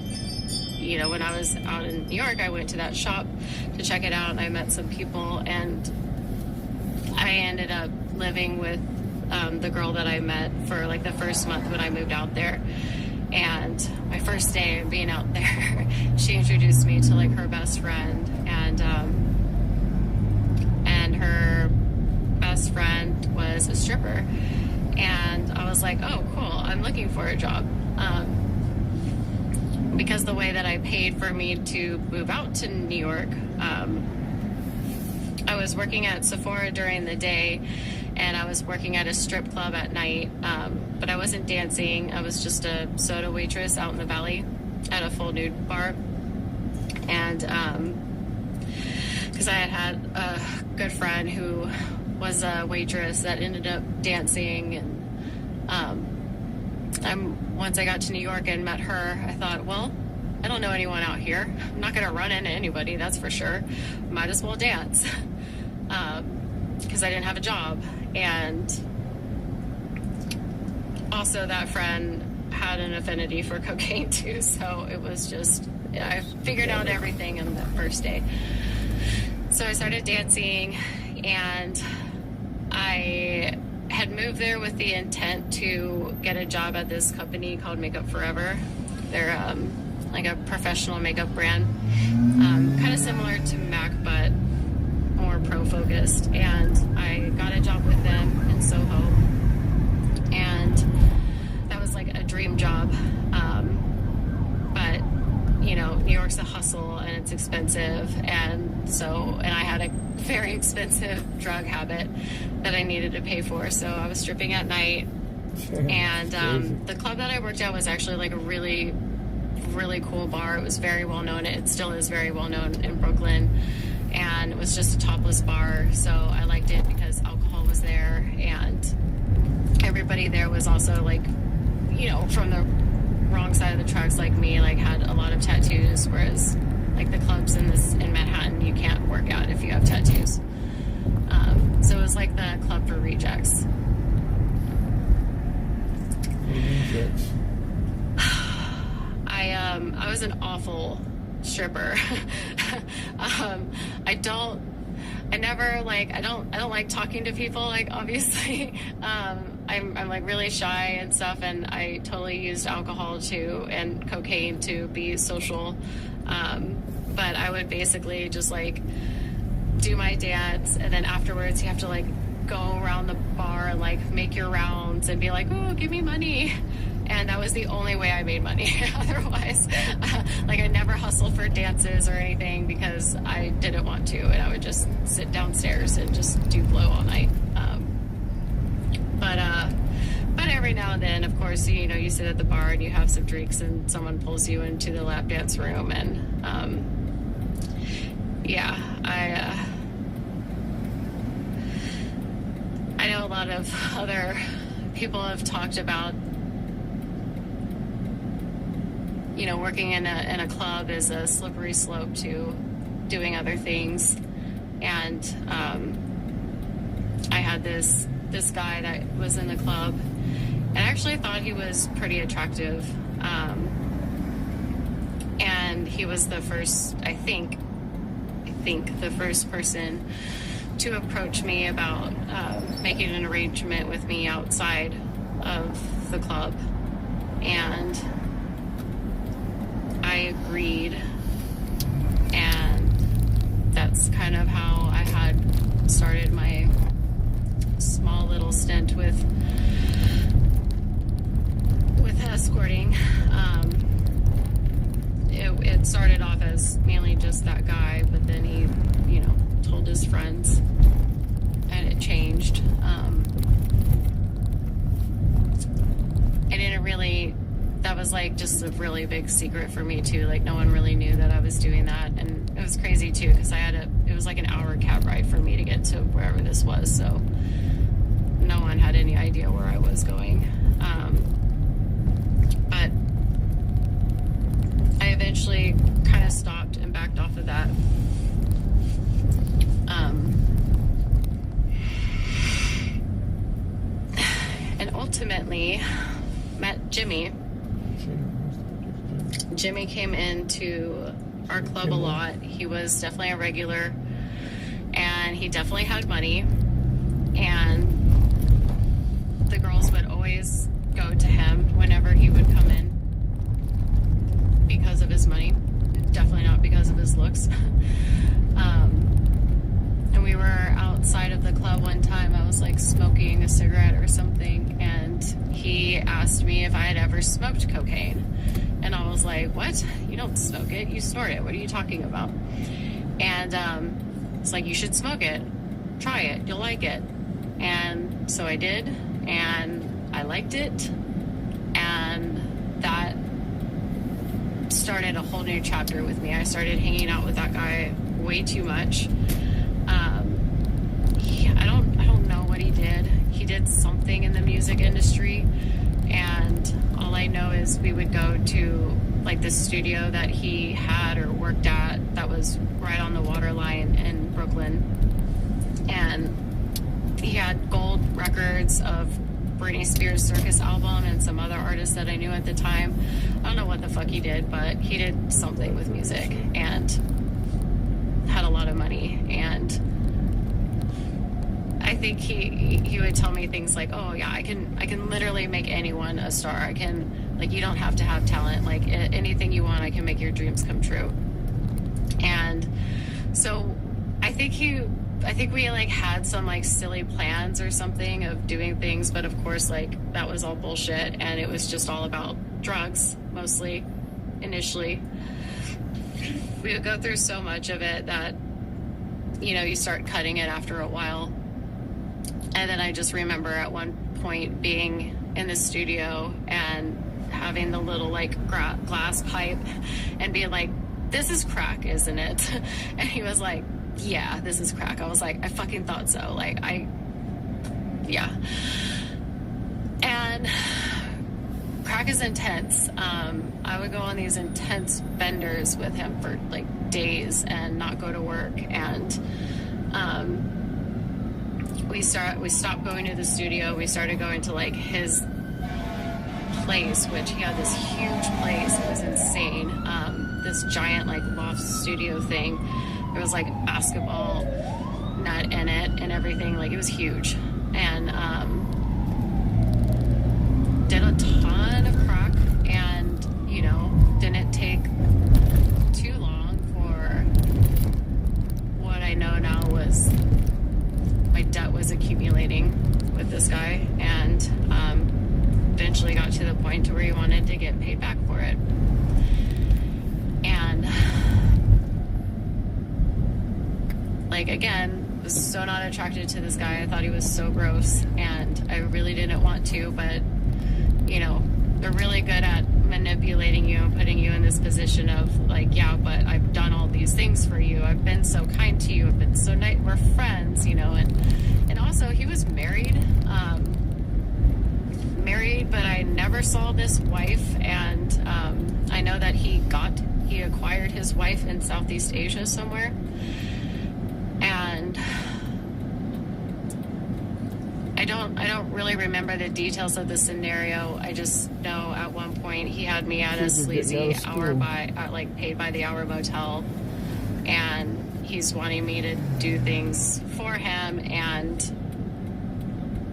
you know, when I was out in New York, I went to that shop to check it out, and I met some people, and I ended up living with the girl that I met for like the first month when I moved out there. And my first day of being out there, she introduced me to like her best friend, and her best friend was a stripper. And I was like, oh, cool, I'm looking for a job. Because the way that I paid for me to move out to New York, I was working at Sephora during the day, and I was working at a strip club at night, but I wasn't dancing. I was just a soda waitress out in the valley at a full nude bar. And because I had a good friend who was a waitress that ended up dancing, and once I got to New York and met her, I thought, well, I don't know anyone out here. I'm not going to run into anybody, that's for sure. Might as well dance. Because I didn't have a job. And also that friend had an affinity for cocaine too, so it was just I figured out everything on the first day. So I started dancing, and I had moved there with the intent to get a job at this company called Makeup Forever. They're like a professional makeup brand, kind of similar to MAC, but more pro-focused. And I got a job with them in Soho, and that was like a dream job. But you know, New York's a hustle and it's expensive, and I had a very expensive drug habit that I needed to pay for, so I was stripping at night. And the club that I worked at was actually like a really, really cool bar. It was very well known. It still is very well known in Brooklyn, and it was just a topless bar, so I liked it because alcohol was there, and everybody there was also like, you know, from the wrong side of the tracks like me, like had a lot of tattoos, whereas like the clubs in Manhattan, you can't work out if you have tattoos. So it was like the club for rejects. I was an awful stripper. I don't like talking to people, like, obviously. I'm like really shy and stuff, and I totally used alcohol and cocaine to be social. But I would basically just like do my dance, and then afterwards you have to like go around the bar and like make your rounds and be like, oh, give me money. And that was the only way I made money. Otherwise, like, I never hustled for dances or anything because I didn't want to, and I would just sit downstairs and just do blow all night. But every now and then, of course, you know, you sit at the bar and you have some drinks and someone pulls you into the lap dance room, and I know a lot of other people have talked about, you know, working in a club is a slippery slope to doing other things. And I had this guy that was in the club, and I actually thought he was pretty attractive. And he was the first, I think the first person to approach me about making an arrangement with me outside of the club. And I agreed, and that's kind of how I had started my small little stint with escorting. It started off as mainly just that guy, but then he, you know, told his friends, and it changed. I didn't really. That was like just a really big secret for me too. Like, no one really knew that I was doing that, and it was crazy too because it was like an hour cab ride for me to get to wherever this was, so no one had any idea where I was going. But I eventually kind of stopped and backed off of that. And ultimately met Jimmy. Jimmy came into our club a lot. He was definitely a regular, and he definitely had money, and the girls would always go to him whenever he would come in because of his money, definitely not because of his looks. And we were outside of the club one time. I was like smoking a cigarette or something, and he asked me if I had ever smoked cocaine. And I was like, what? You don't smoke it, you snort it. What are you talking about? And it's like, you should smoke it. Try it. You'll like it. And so I did, and I liked it. And that started a whole new chapter with me. I started hanging out with that guy way too much. I don't know what he did. He did something in the music industry, and all I know is we would go to like the studio that he had or worked at that was right on the waterline in Brooklyn, and he had gold records of Britney Spears Circus album and some other artists that I knew at the time. I don't know what the fuck he did, but he did something with music and had a lot of money. And I think he would tell me things like, oh yeah, I can literally make anyone a star. I can, like, you don't have to have talent. Like, anything you want, I can make your dreams come true. And so I think we like had some like silly plans or something of doing things, but of course, like, that was all bullshit, and it was just all about drugs mostly initially. We would go through so much of it that, you know, you start cutting it after a while. And then I just remember at one point being in the studio and having the little like glass pipe and being like, this is crack, isn't it? And he was like, yeah, this is crack. I was like, I fucking thought so. Like, yeah. And crack is intense. I would go on these intense benders with him for like days and not go to work. And we stopped going to the studio. We started going to like his place, which he had this huge place. It was insane. This giant like loft studio thing. There was like a basketball net in it and everything. Like, it was huge. And did a ton of crack, and, you know, didn't take too long for what I know now was my debt was accumulating with this guy, and eventually got to the point to where he wanted to get paid back for it. And like, again, was so not attracted to this guy. I thought he was so gross, and I really didn't want to, but, you know, they're really good at manipulating you and putting you in this position of like, yeah, but I've done all these things for you. I've been so kind to you. I've been so nice. We're friends, you know. And also, he was married, but I never saw this wife. And I know that he acquired his wife in Southeast Asia somewhere. And I don't really remember the details of the scenario. I just know at one point he had me at a sleazy paid by the hour motel, and he's wanting me to do things for him, and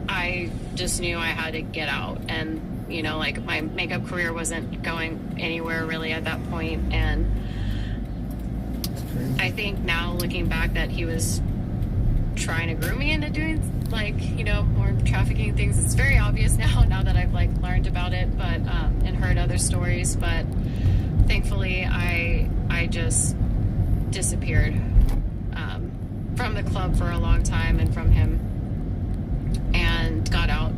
I just knew I had to get out. And, you know, like, my makeup career wasn't going anywhere really at that point, and I think now, looking back, that he was trying to groom me into doing, like, you know, more trafficking things. It's very obvious now that I've like learned about it, but and heard other stories. But thankfully, I just disappeared from the club for a long time and from him, and got out.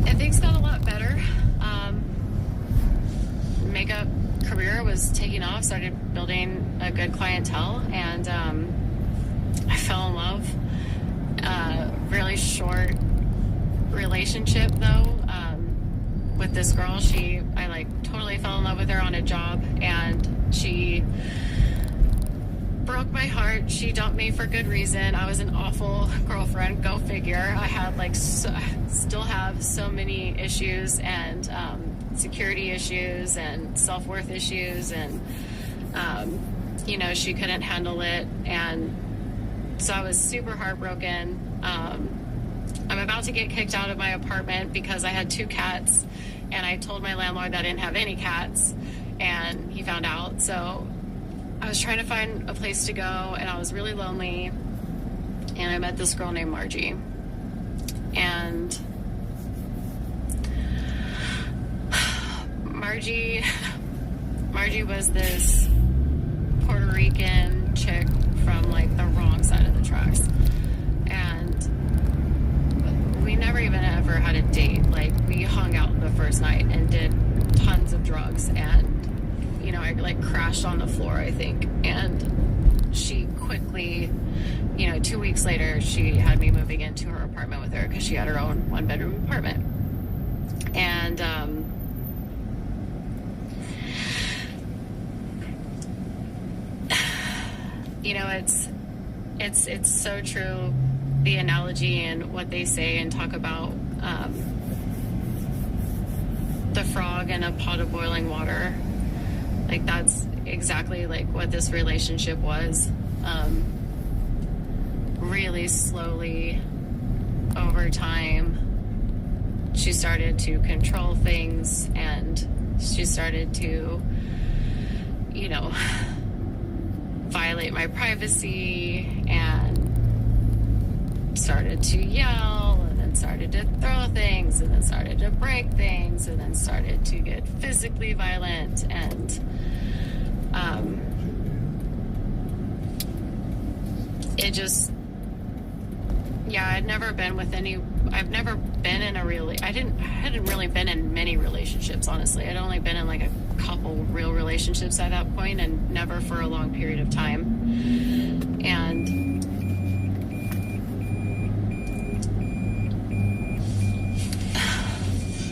And things got a lot better. Makeup career was taking off, started building a good clientele, and I fell in love. Really short relationship though, with this girl. I like totally fell in love with her on a job, and she broke my heart. She dumped me for good reason. I was an awful girlfriend, go figure. I had like still have so many issues, and security issues and self-worth issues, and you know, she couldn't handle it, and so I was super heartbroken. I'm about to get kicked out of my apartment because I had 2 cats, and I told my landlord that I didn't have any cats, and he found out. So I was trying to find a place to go, and I was really lonely, and I met this girl named Margie. And Margie was this Puerto Rican chick from like the wrong side of the tracks, and we never even ever had a date. Like, we hung out the first night and did tons of drugs, and, you know, I like crashed on the floor, I think, and she quickly, you know, 2 weeks later, she had me moving into her apartment with her because she had her own 1-bedroom apartment. And you know, it's so true the analogy and what they say and talk about the frog in a pot of boiling water. Like, that's exactly like what this relationship was. Really slowly over time, she started to control things, and she started to, you know, violate my privacy, and started to yell, and then started to throw things, and then started to break things, and then started to get physically violent. And it just, yeah, I've never been in a I hadn't really been in many relationships, honestly. I'd only been in like a couple real relationships at that point, and never for a long period of time. And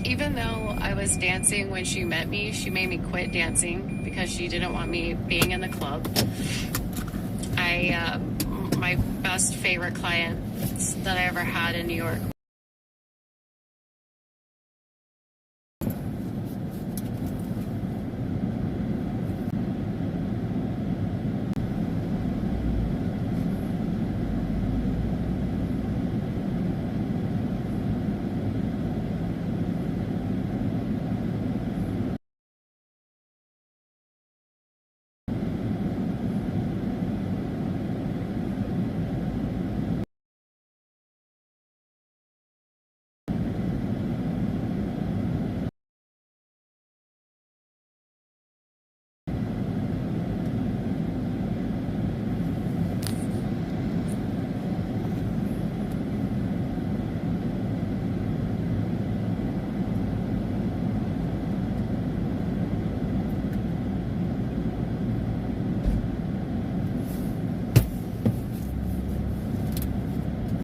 even though I was dancing when she met me, she made me quit dancing because she didn't want me being in the club. My best favorite client that I ever had in New York